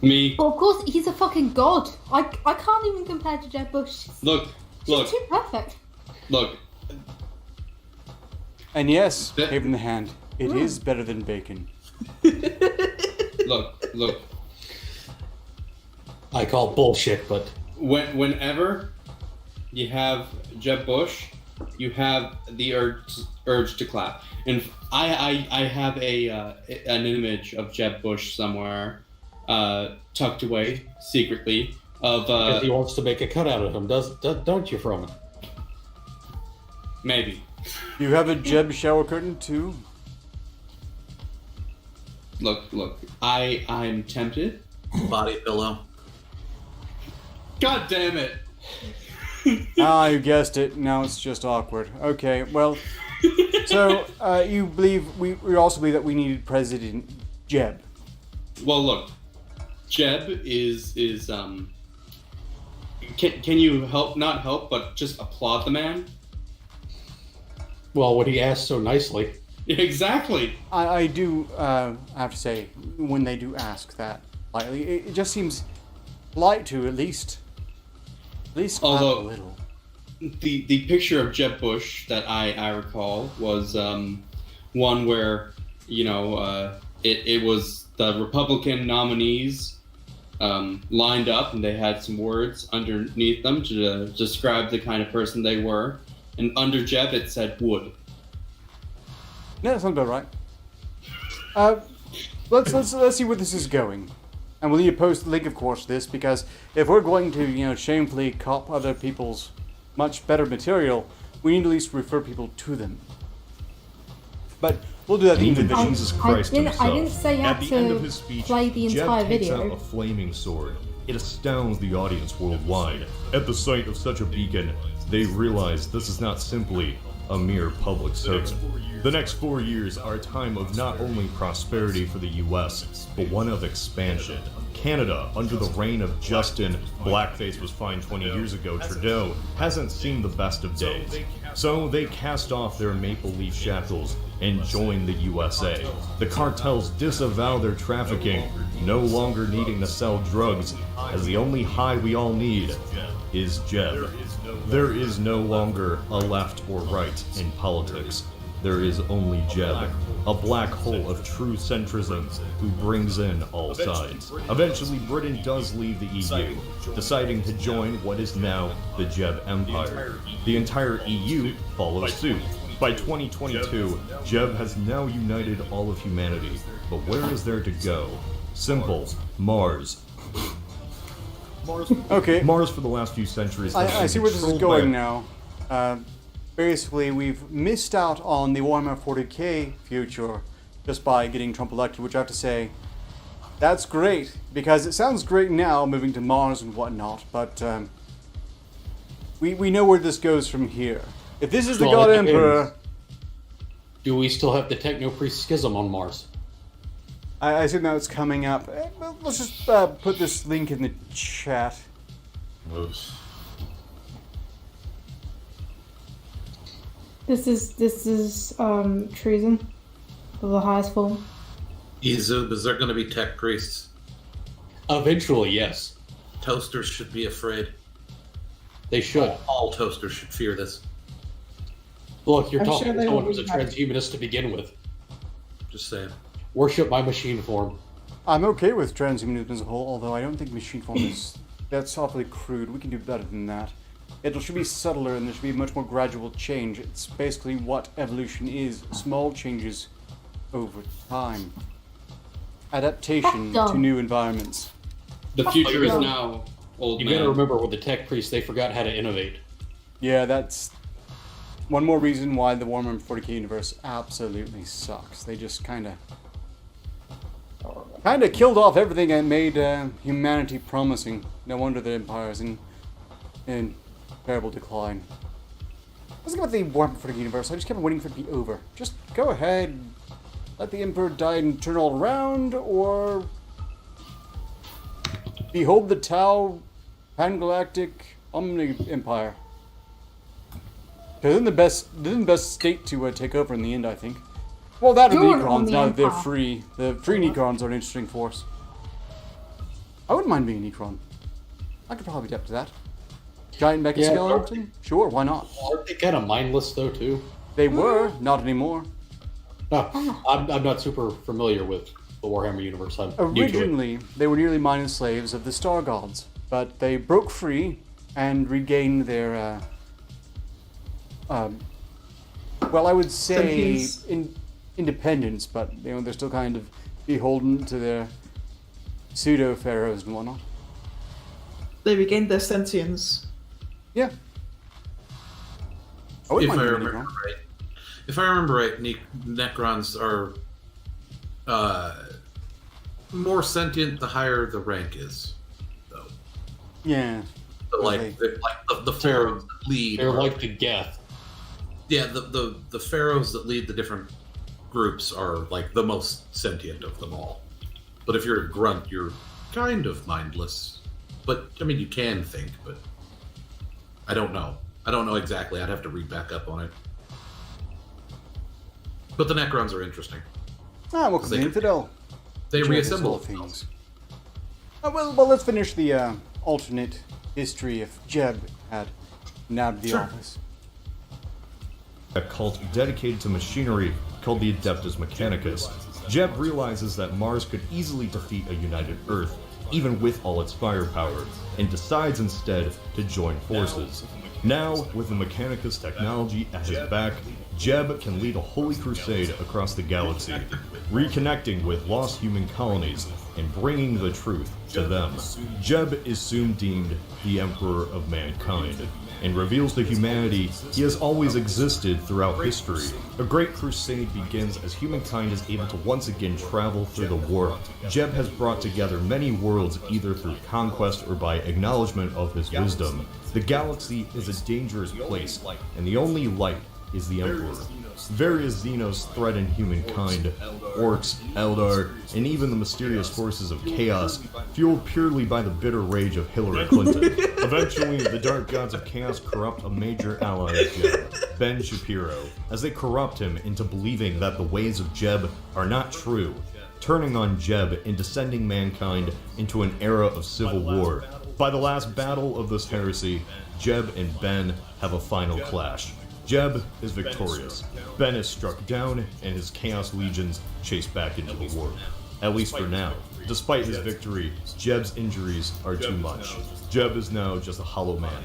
Me. Well, of course, he's a fucking god. I can't even compare to Jeb Bush. Look. He's too perfect. Look. And yes, gave him the hand. It is better than bacon. Look. I call bullshit, but... Whenever you have Jeb Bush, you have the urge to clap. And I have an image of Jeb Bush somewhere, tucked away secretly. Because he wants to make a cut out of him, don't you, Froman? Maybe. You have a Jeb shower curtain too? Look. I'm tempted. Body pillow. God damn it! You guessed it. Now it's just awkward. Okay, well, so you believe we also believe that we needed President Jeb. Well, look, Jeb is Can you not help, but just applaud the man? Well, when he asked so nicely. Exactly. I do have to say, when they do ask that, lightly. It just seems light to at least Although, a little. The picture of Jeb Bush that I recall was one where, it was the Republican nominees lined up, and they had some words underneath them to describe the kind of person they were. And under Jeb, it said wood. Yeah, that sounds about right. Let's see where this is going. And we'll need to post the link, of course, to this, because if we're going to, shamefully cop other people's much better material, we need to at least refer people to them. But we'll do that in Even the Jesus Christ himself. I didn't say you At had the end to of his speech, play the Jeb entire takes video. out a flaming sword. It astounds the audience worldwide. At the sight of such a beacon, they realize this is not simply a mere public servant. The next 4 years are a time of not only prosperity for the US, but one of expansion. Canada, under the reign of Justin, blackface was fine 20 years ago, Trudeau, hasn't seen the best of days. So they cast off their maple leaf shackles and join the USA. The cartels disavow their trafficking, no longer needing to sell drugs, as the only high we all need is Jeb. There is no longer a left or right in politics. There is only Jeb, a black hole of true centrism who brings in all sides. Eventually, Britain does leave the EU, deciding to join what is now the Jeb Empire. The entire EU follows suit. By 2022, Jeb has now united all of humanity. But where is there to go? Simple. Mars. Okay. Mars for the last few centuries. I see where this is going now. Basically, we've missed out on the Warhammer 40k future just by getting Trump elected, which I have to say, that's great, because it sounds great now, moving to Mars and whatnot, but we know where this goes from here. If this is the God Emperor... Do we still have the Techno-Priest Schism on Mars? I assume that's coming up. Let's just put this link in the chat. This is treason of the highest form. Izub, is there going to be tech priests? Eventually, yes. Toasters should be afraid. They should. All toasters should fear this. Look, you're I'm talking sure to they someone will who's a be happy. transhumanist to begin with. Just saying. Worship my machine form. I'm okay with transhumanism as a whole, although I don't think machine form is... That's awfully crude. We can do better than that. It should be subtler, and there should be much more gradual change. It's basically what evolution is. Small changes over time. Adaptation to new environments. The future is now, old You man. gotta remember, with the Tech Priests, they forgot how to innovate. Yeah, that's one more reason why the Warhammer 40k universe absolutely sucks. They just kind of killed off everything and made humanity promising. No wonder the Empire's in terrible decline. Let's go with the Warhammer 40k universe. I just kept waiting for it to be over. Just go ahead, let the Emperor die and turn all around, or behold the Tau Pangalactic Omni Empire. They're in the best state to take over in the end, I think. Well, that or the You're an Necrons, now that they're Omni-Empire. free. The free Necrons are an interesting force. I wouldn't mind being a Necron. I could probably adapt to that. Giant mecha Yeah, skeleton? Sure, why not? Aren't they kind of mindless, though, too? They were, not anymore. No, I'm not super familiar with the Warhammer universe. I'm new to it. Originally, they were nearly mindless slaves of the Star Gods, but they broke free and regained their, well, I would say Sentience. independence, but they're still kind of beholden to their pseudo pharaohs and whatnot. They regained their sentience. Yeah. I wouldn't If I mind being a remember Necron. right. If I remember right, Necrons are more sentient the higher the rank is, though. Yeah. But Okay. the pharaohs that lead. They're are- like the Geth. Yeah, the pharaohs that lead the different groups are like the most sentient of them all. But if you're a grunt, you're kind of mindless. But I mean, you can think, but I don't know. I don't know exactly. I'd have to read back up on it. But the Necrons are interesting. Ah, welcome to They- Infidel. They Generous reassemble all things. Well, let's finish the alternate history if Jeb had nabbed the office. A cult dedicated to machinery called the Adeptus Mechanicus. Jeb realizes that Mars could easily defeat a united Earth, even with all its firepower, and decides instead to join forces. Now, with the Mechanicus technology at his back, Jeb can lead a holy crusade across the galaxy, reconnecting with lost human colonies and bringing the truth to them. Jeb is soon deemed the Emperor of Mankind, and reveals to humanity he has always existed throughout history. A great crusade begins as humankind is able to once again travel through the warp. Jeb has brought together many worlds either through conquest or by acknowledgement of his wisdom. The galaxy is a dangerous place, and the only light is the Emperor. Various Xenos threaten humankind, orcs, Eldar, and even the mysterious forces of chaos, fueled purely by the bitter rage of Hillary Clinton. Eventually, the dark gods of chaos corrupt a major ally of Jeb, Ben Shapiro, as they corrupt him into believing that the ways of Jeb are not true, turning on Jeb and descending mankind into an era of civil war. By the last battle of this heresy, Jeb and Ben have a final clash. Jeb is victorious. Ben is struck down, and his Chaos Legions chased back into the warp. At least for now. Despite his victory, Jeb's injuries are too much. Jeb is now just a hollow man,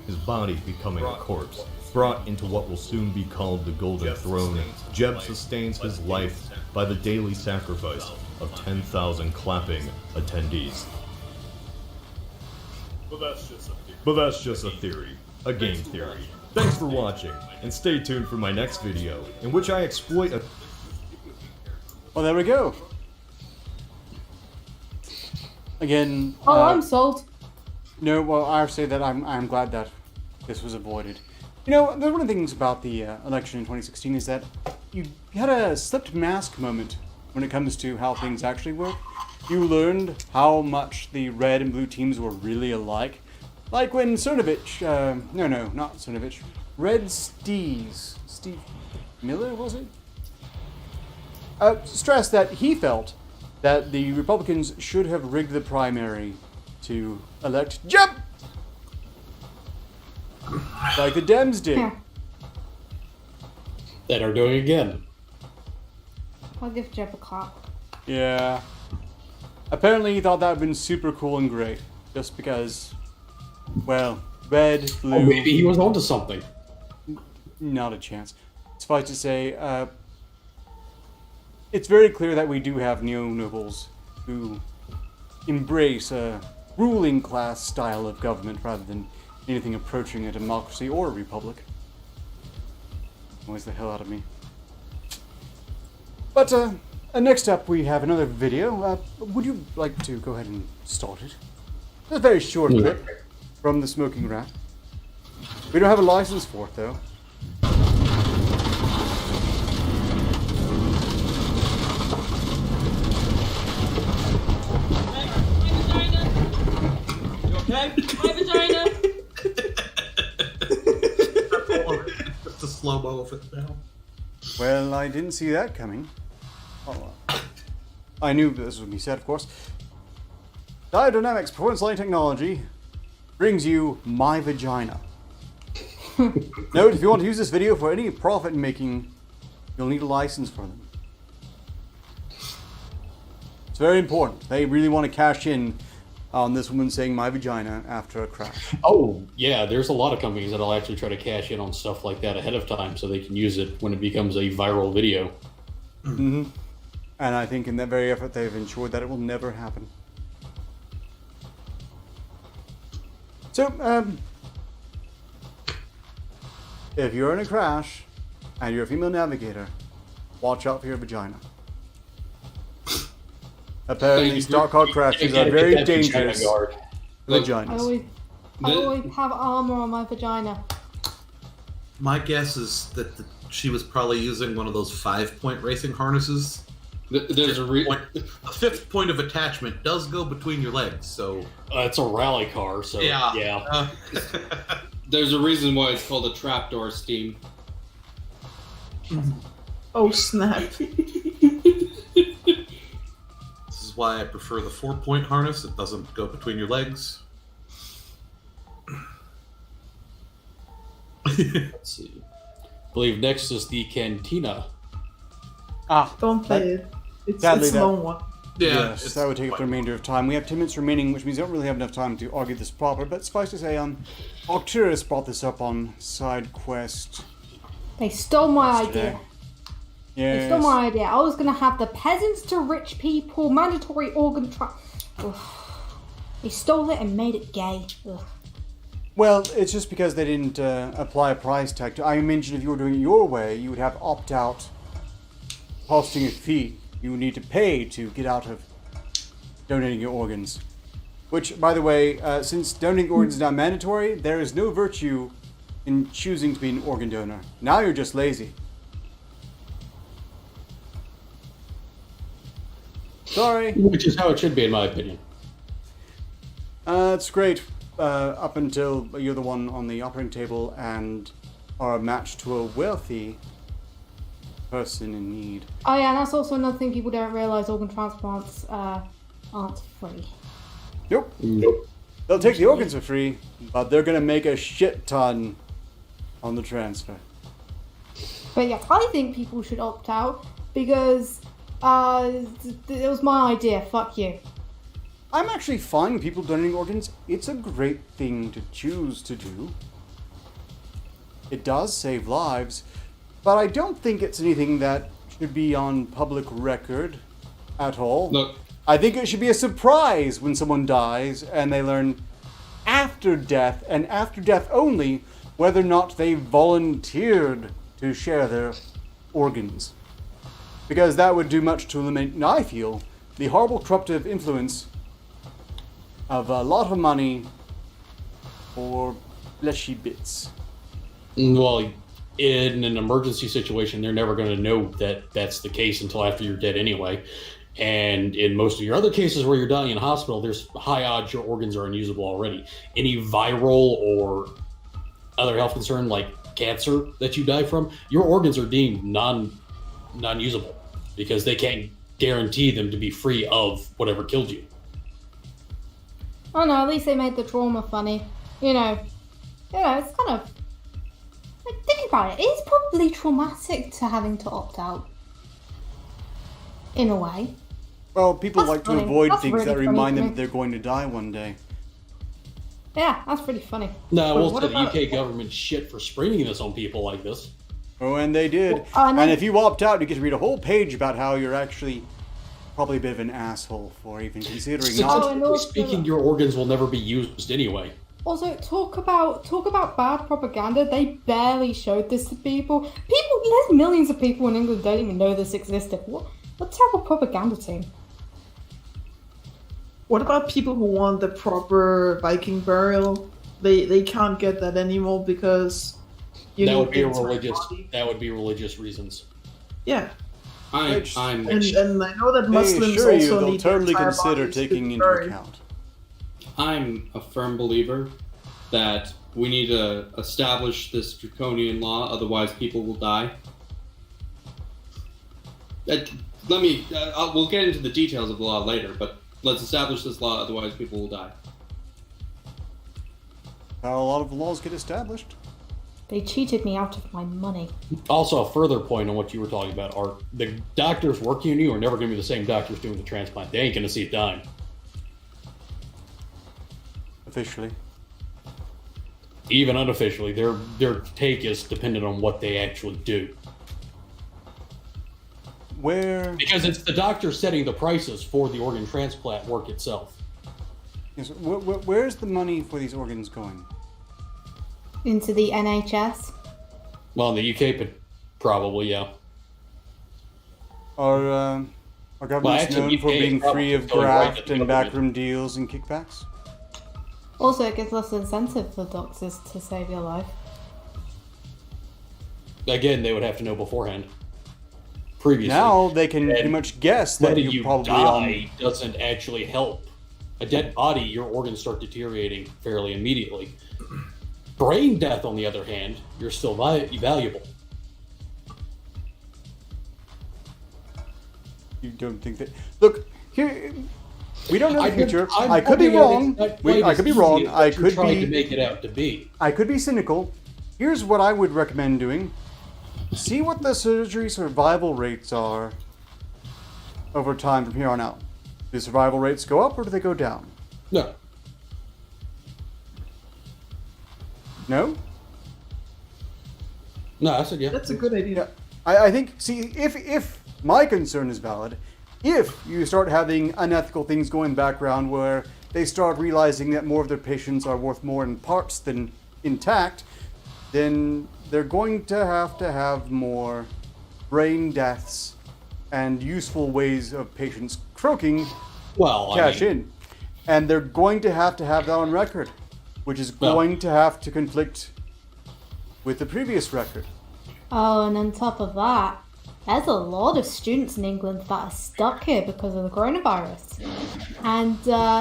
his body becoming a corpse. Brought into what will soon be called the Golden Throne, Jeb sustains his life by the daily sacrifice of 10,000 clapping attendees. But that's just a theory. A game theory. Thanks for watching, and stay tuned for my next video, in which I exploit a... Well, there we go. Again... I'm sold. No, well, I say that I'm glad that this was avoided. You know, one of the things about the election in 2016 is that you had a slipped mask moment when it comes to how things actually work. You learned how much the red and blue teams were really alike. Like when Cernovich, no, not Cernovich, Red Steve Miller, was it? Stressed that he felt that the Republicans should have rigged the primary to elect Jeb! Like the Dems did. That are doing again. I'll give Jeb a clap. Yeah. Apparently he thought that would have been super cool and great. Just because... Well, red, blue... Oh, maybe he was onto something. Not a chance. Suffice to say, it's very clear that we do have neo-nobles who embrace a ruling class style of government rather than anything approaching a democracy or a republic. Annoys the hell out of me. But, next up we have another video. Would you like to go ahead and start it? It's a very short clip from the Smoking Rat. We don't have a license for it, though. You okay? My vagina! Just a slow-mo of it now. Well, I didn't see that coming. Oh, I knew this would be said, of course. Diodynamics Performance Lighting Technology brings you My Vagina. Note, if you want to use this video for any profit making, you'll need a license for them. It's very important. They really want to cash in on this woman saying my vagina after a crash. Oh, yeah, there's a lot of companies that'll actually try to cash in on stuff like that ahead of time so they can use it when it becomes a viral video. Mm-hmm. And I think in that very effort they've ensured that it will never happen. So, if you're in a crash and you're a female navigator, watch out for your vagina. Apparently, stock car crashes are very dangerous. Vaginas. I always have armor on my vagina. My guess is that she was probably using one of those 5-point racing harnesses. There's a fifth point of attachment does go between your legs, so it's a rally car, so yeah. There's a reason why it's called a trapdoor steam. Oh snap! This is is why I prefer the 4-point harness. It doesn't go between your legs. Let's see. I believe next is the cantina. Don't play it. It's sadly, a long one. Yeah, yes, that would take up the remainder of time. We have 10 minutes remaining, which means we don't really have enough time to argue this proper. But suffice to say, Arketer brought this up on side quest. They stole my Yesterday. idea. Yes. They stole my idea. I was going to have the peasants to rich people, mandatory organ They stole it and made it gay. Ugh. Well, it's just because they didn't apply a price tag. I mentioned if you were doing it your way, you would have opt-out costing a fee. You would need to pay to get out of donating your organs. Which, by the way, since donating organs is not mandatory, there is no virtue in choosing to be an organ donor. Now you're just lazy. Sorry. Which is how it should be, in my opinion. It's great. Up until you're the one on the operating table and are matched to a wealthy person in need. Oh yeah, and that's also another thing people don't realise, organ transplants aren't free. Nope. They'll take the organs for free, but they're going to make a shit ton on the transfer. But yeah, I think people should opt out because it was my idea, fuck you. I'm actually fine with people donating organs. It's a great thing to choose to do. It does save lives, but I don't think it's anything that should be on public record at all. Look, I think it should be a surprise when someone dies and they learn after death, and after death only, whether or not they volunteered to share their organs. Because that would do much to eliminate, I feel, the horrible corruptive influence of a lot of money for fleshy bits. Well, in an emergency situation, they're never going to know that that's the case until after you're dead anyway. And in most of your other cases where you're dying in hospital, there's high odds your organs are unusable already. Any viral or other health concern like cancer that you die from, your organs are deemed non-usable because they can't guarantee them to be free of whatever killed you. Oh no, at least they made the trauma funny. You know, it's kind of... Like, think about it. It's probably traumatic to having to opt out. In a way. Well, people That's like funny. to avoid That's things really that funny remind to them me. that they're going to die one day. Yeah, that's pretty funny. No, Wait, we'll what say the about- UK government shit for springing this on people like this. Oh, and they did. Well, I know- and if you opt out, you get to read a whole page about how you're actually probably a bit of an asshole for even considering not. Oh, and also- Speaking, your organs will never be used anyway. Also, talk about bad propaganda. They barely showed this to people. There's millions of people in England don't even know this existed. What terrible propaganda team. What about people who want the proper Viking burial? They can't get that anymore because you That need would be a the entire religious. body. That would be religious reasons. Yeah, I'm and I know that They Muslims assure you also they'll need totally the entire consider bodies to taking be into buried. account. I'm a firm believer that we need to establish this draconian law, otherwise people will die. We'll get into the details of the law later, but let's establish this law, otherwise people will die. How a lot of laws get established. They cheated me out of my money. Also, a further point on what you were talking about are the doctors working on you are never going to be the same doctors doing the transplant. They ain't going to see it dying. Officially. Even unofficially, their take is dependent on what they actually do. Where? Because it's the doctor setting the prices for the organ transplant work itself. Yes, where's the money for these organs going? Into the NHS. Well, in the UK, but probably, yeah. Are governments actually, known for UK is being free of probably going right graft at the and government. backroom deals and kickbacks? Also, it gives less incentive for doctors to save your life. Again, they would have to know beforehand. Previously. Now they can And pretty much guess that whether you're you probably die doesn't actually help. A dead body, your organs start deteriorating fairly immediately. Brain death, on the other hand, you're still valuable. You don't think that... Look, here, we don't know the future. I'm I could be pointing out wrong. it's not quite I could be as wrong. easy as I what you're could trying be. to make it out to be. I could be cynical. Here's what I would recommend doing. See what the surgery survival rates are over time from here on out. Do survival rates go up or do they go down? No. No? No, I said yeah. That's a good idea. I think, see, if my concern is valid, if you start having unethical things going in the background where they start realizing that more of their patients are worth more in parts than intact, then they're going to have more brain deaths and useful ways of patients croaking cash in. And they're going to have that on record, which is going to have to conflict with the previous record. Oh, and on top of that, there's a lot of students in England that are stuck here because of the coronavirus. And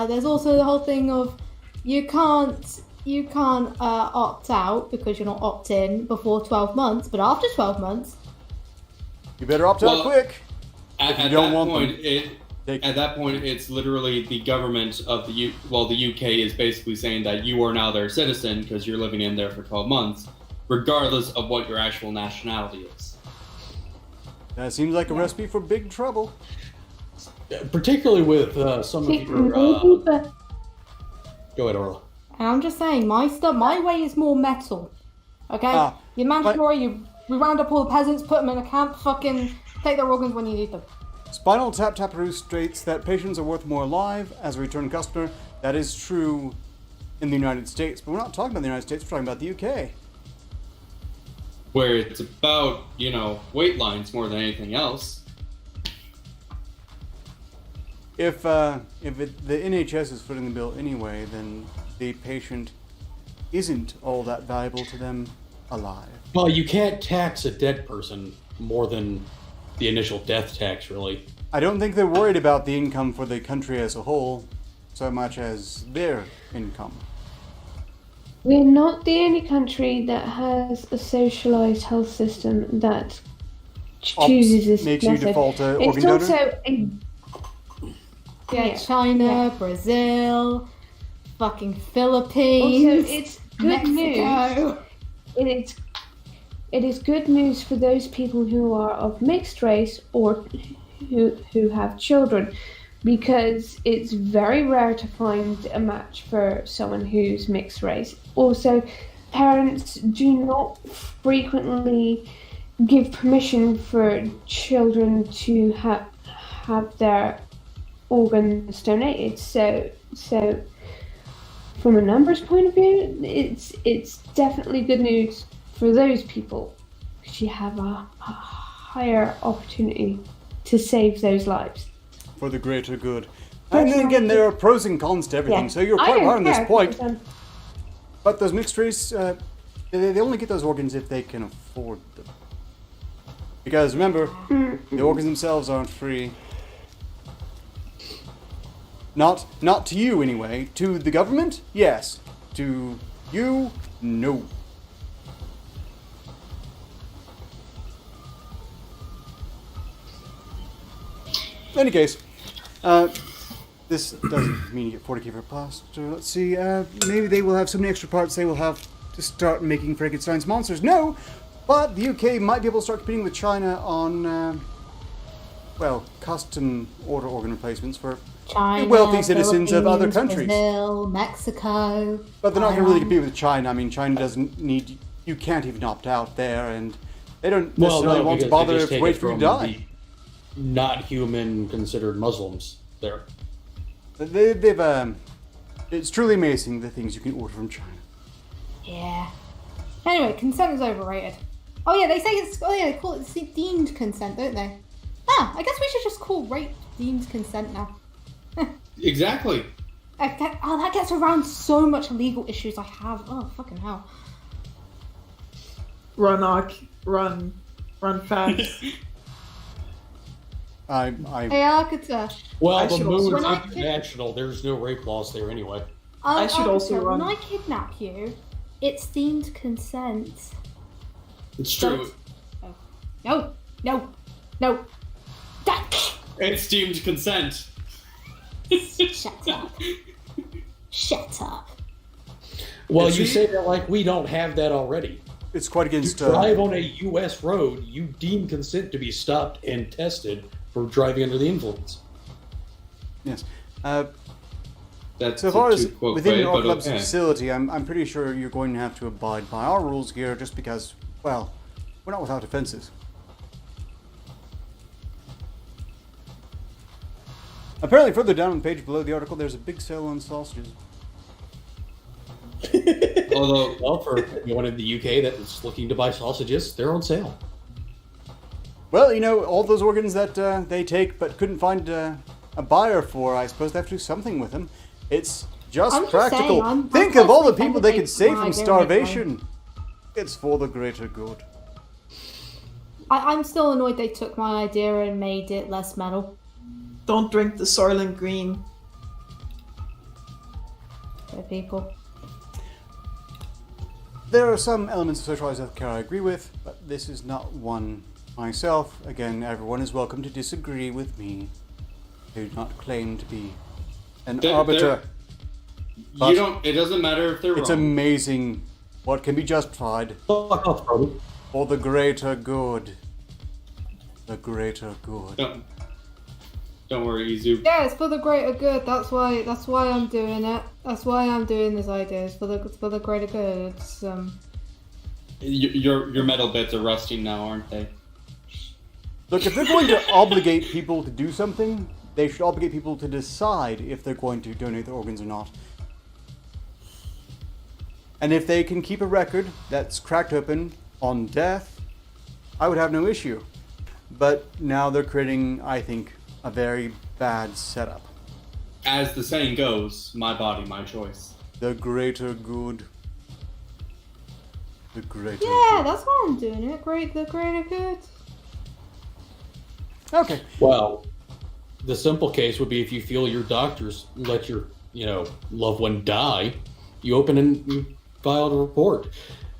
there's also the whole thing of you can't opt out because you're not opt-in before 12 months, but after 12 months... You better opt out quick. At that point, it's literally the government of the UK is basically saying that you are now their citizen because you're living in there for 12 months, regardless of what your actual nationality is. That seems like a recipe for big trouble. Particularly with some of your... Go ahead, Orla. And I'm just saying, my way is more metal. Okay? You're mandatory, we round up all the peasants, put them in a camp, fucking take their organs when you need them. Spinal Tap Taparoo states that patients are worth more alive as a return customer. That is true in the United States, but we're not talking about the United States, we're talking about the UK. Where it's about, weight lines more than anything else. If the NHS is footing the bill anyway, then the patient isn't all that valuable to them alive. Well, you can't tax a dead person more than the initial death tax, really. I don't think they're worried about the income for the country as a whole so much as their income. We're not the only country that has a socialised health system that chooses this makes method. you default to organ It's donor? also China, Brazil, fucking Philippines. Also, it's good Mexico. news. It is good news for those people who are of mixed race or who have children, because it's very rare to find a match for someone who's mixed race. Also, parents do not frequently give permission for children to have their organs donated. So from a numbers point of view, it's definitely good news for those people, because you have a higher opportunity to save those lives. For the greater good. And then again, there are pros and cons to everything, so you're quite right on this point. But those mixed race, they only get those organs if they can afford them. Because remember, the organs themselves aren't free. Not to you anyway. To the government, yes. To you, no. In any case, this doesn't mean you get 40k for a plaster. Let's see, maybe they will have so many extra parts they will have to start making Frankenstein's monsters. No! But the UK might be able to start competing with China on, custom organ replacements for China, wealthy citizens of other countries. Brazil, Mexico. But they're not going to really compete with China. I mean, China doesn't need... You can't even opt out there, and they don't necessarily want to bother if wait for you to die. Not human considered Muslims there. They've it's truly amazing the things you can order from China. Yeah. Anyway, consent is overrated. Oh yeah, they say it's. Oh yeah, they call it deemed consent, don't they? Ah, I guess we should just call rape deemed consent now. Exactly. That gets around so much legal issues I have. Oh fucking hell. Run fast. I Hey, Arketer. Well, the moon's international. There's no rape laws there anyway. I should also Arketer, run. When I kidnap you, it's deemed consent. It's true. No. It's deemed consent. Shut up. Shut up. Well, you say that like we don't have that already. It's quite against... You drive on a U.S. road, you deem consent to be stopped and tested for driving under the influence. Yes. That's so far as quote within way, our but club's okay. facility, I'm pretty sure you're going to have to abide by our rules here just because, well, we're not without offenses. Apparently further down on the page below the article, there's a big sale on sausages. Although, well, for anyone in the UK that's looking to buy sausages, they're on sale. Well, you know, all those organs that they take but couldn't find a buyer for, I suppose they have to do something with them. It's just practical. Saying, Think I'm of all the personally people they could save from idea of starvation. It's for the greater good. I'm still annoyed they took my idea and made it less metal. Don't drink the Soylent Green. For people. There are some elements of socialized healthcare I agree with, but this is not one myself. Again, everyone is welcome to disagree with me. Do not claim to be an arbiter. You don't. It doesn't matter if they're It's wrong. amazing what can be justified for the greater good. The greater good. Don't worry, Izu. Yeah, it's for the greater good. That's why I'm doing it. That's why I'm doing this idea. It's for the greater good. It's Your metal bits are rusting now, aren't they? Look, if they're going to obligate people to do something, they should obligate people to decide if they're going to donate their organs or not. And if they can keep a record that's cracked open on death, I would have no issue. But now they're creating, I think, a very bad setup. As the saying goes, my body, my choice. The greater good. The greater yeah, good. that's why I'm doing it. The greater good. Okay. Well, the simple case would be if you feel your doctors let your, loved one die, you open and you file a report.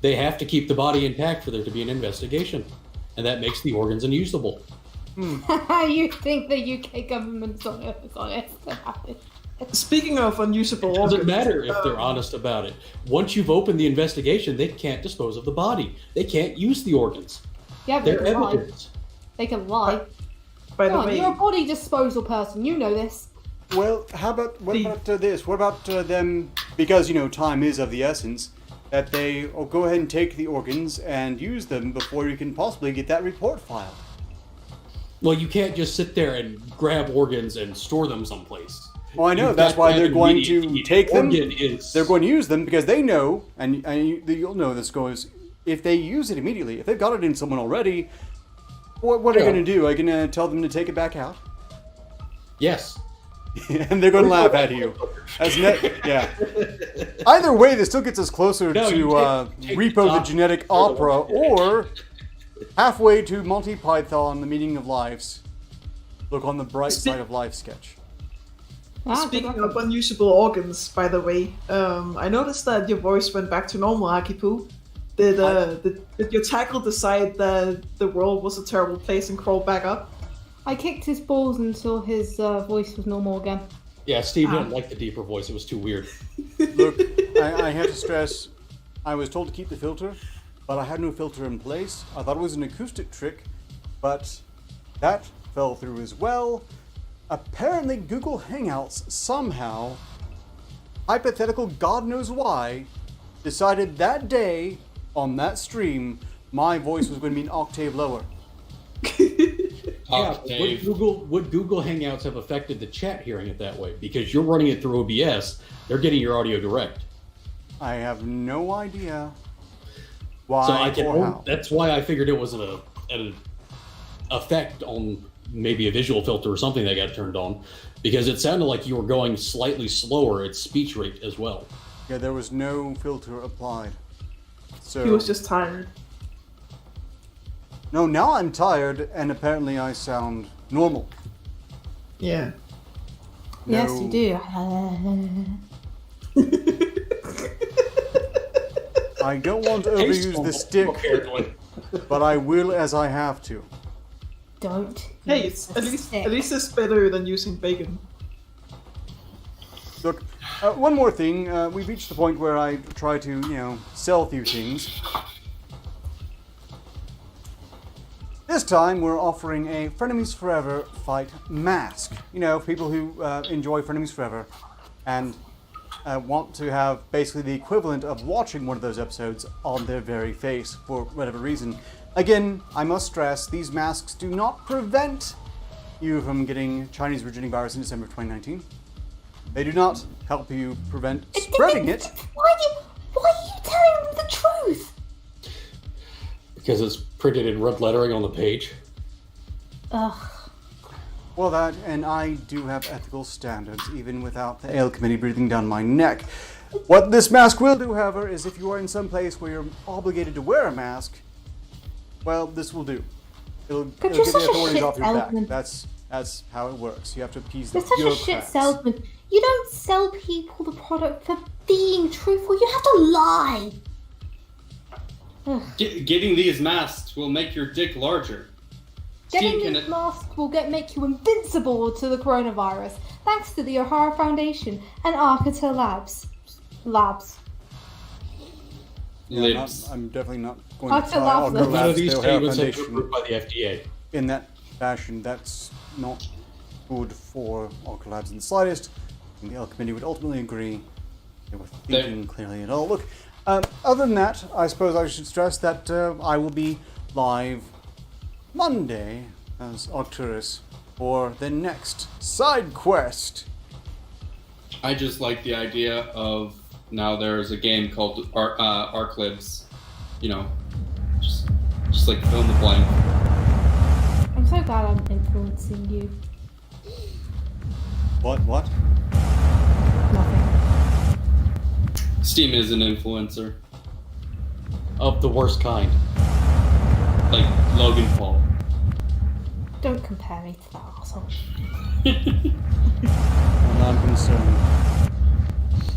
They have to keep the body intact for there to be an investigation, and that makes the organs unusable. You think the UK government's honest about it? Speaking of unusable It organs... doesn't matter if they're honest about it. Once you've opened the investigation, they can't dispose of the body. They can't use the organs. Yeah, but They're they can lie. evidence. They can lie. By the Come on, way... you're a body disposal person. You know this. Well, what about this? What about them, because, time is of the essence, that they go ahead and take the organs and use them before you can possibly get that report filed? Well, you can't just sit there and grab organs and store them someplace. Well, I know. You've That's got why that they're going to immediate take them. organ They're going to use them because they know, and you'll know this goes, if they use it immediately, if they've got it in someone already, what are you going to do? Are you going to tell them to take it back out? Yes. And they're going to laugh at you. Yeah. Either way, this still gets us closer to Repo the Genetic Opera, or halfway to Monty Python, The Meaning of Lives. Look on the bright side of life sketch. Speaking of unusable organs, by the way, I noticed that your voice went back to normal, Akipu. Did your tackle decide that the world was a terrible place and crawl back up? I kicked his balls until his voice was normal again. Yeah, Steve didn't like the deeper voice. It was too weird. Look, I have to stress, I was told to keep the filter, but I had no filter in place. I thought it was an acoustic trick, but that fell through as well. Apparently, Google Hangouts somehow, hypothetical God knows why, decided that day on that stream my voice was going to be an octave lower. Yeah, would Google Hangouts have affected the chat hearing it that way? Because you're running it through OBS, they're getting your audio direct. I have no idea why So or how. that's why I figured it was an effect on maybe a visual filter or something that got turned on, because it sounded like you were going slightly slower at speech rate as well. Yeah, there was no filter applied. So He was just tired. No, now I'm tired, and apparently I sound normal. Yeah. No. Yes, you do. I don't want to overuse the stick, but I will as I have to. Don't. Hey, at least it's better than using bacon. Look, one more thing. We've reached the point where I try to, sell a few things. This time, we're offering a Frenemies Forever fight mask. People who enjoy Frenemies Forever and want to have basically the equivalent of watching one of those episodes on their very face for whatever reason. Again, I must stress, these masks do not prevent you from getting Chinese originating virus in December of 2019. They do not help you prevent spreading it. Why are you telling them the truth? Because it's printed in red lettering on the page. Ugh. Well, that, and I do have ethical standards, even without the Ale Committee breathing down my neck. What this mask will do, however, is if you are in some place where you're obligated to wear a mask, well, this will do. It'll give the authorities off your back. That's how it works. You have to appease the bureaucrats. You're such a shit salesman. You don't sell people the product for being truthful. You have to lie. Getting these masks will make your dick larger. Getting these masks will make you invincible to the coronavirus, thanks to the O'Hara Foundation and Arketer Labs. Yeah, I'm definitely not going to try Arketer Labs. None of these The O'Hara statements have been Foundation. approved by the FDA. In that fashion, that's not good for Arketer Labs in the slightest. And the L Committee would ultimately agree. They were thinking clearly at all. Look, other than that, I suppose I should stress that I will be live Monday as Arcturus for the next side quest. I just like the idea of now there's a game called Arketer Labs. Just like fill in the blank. I'm so glad I'm influencing you. What? Nothing. Steam is an influencer. Of the worst kind. Like Logan Paul. Don't compare me to that asshole. I'm concerned.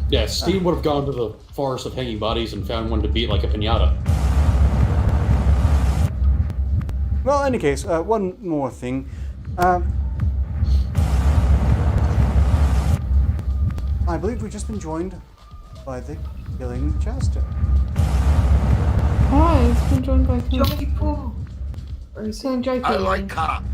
Yeah, Steam would have gone to the forest of hanging bodies and found one to beat like a piñata. Well, in any case, one more thing. I believe we've just been joined by the Killing Chester. Oh, it's been joined by Johnny Poo. Or is it Joker? I like cock.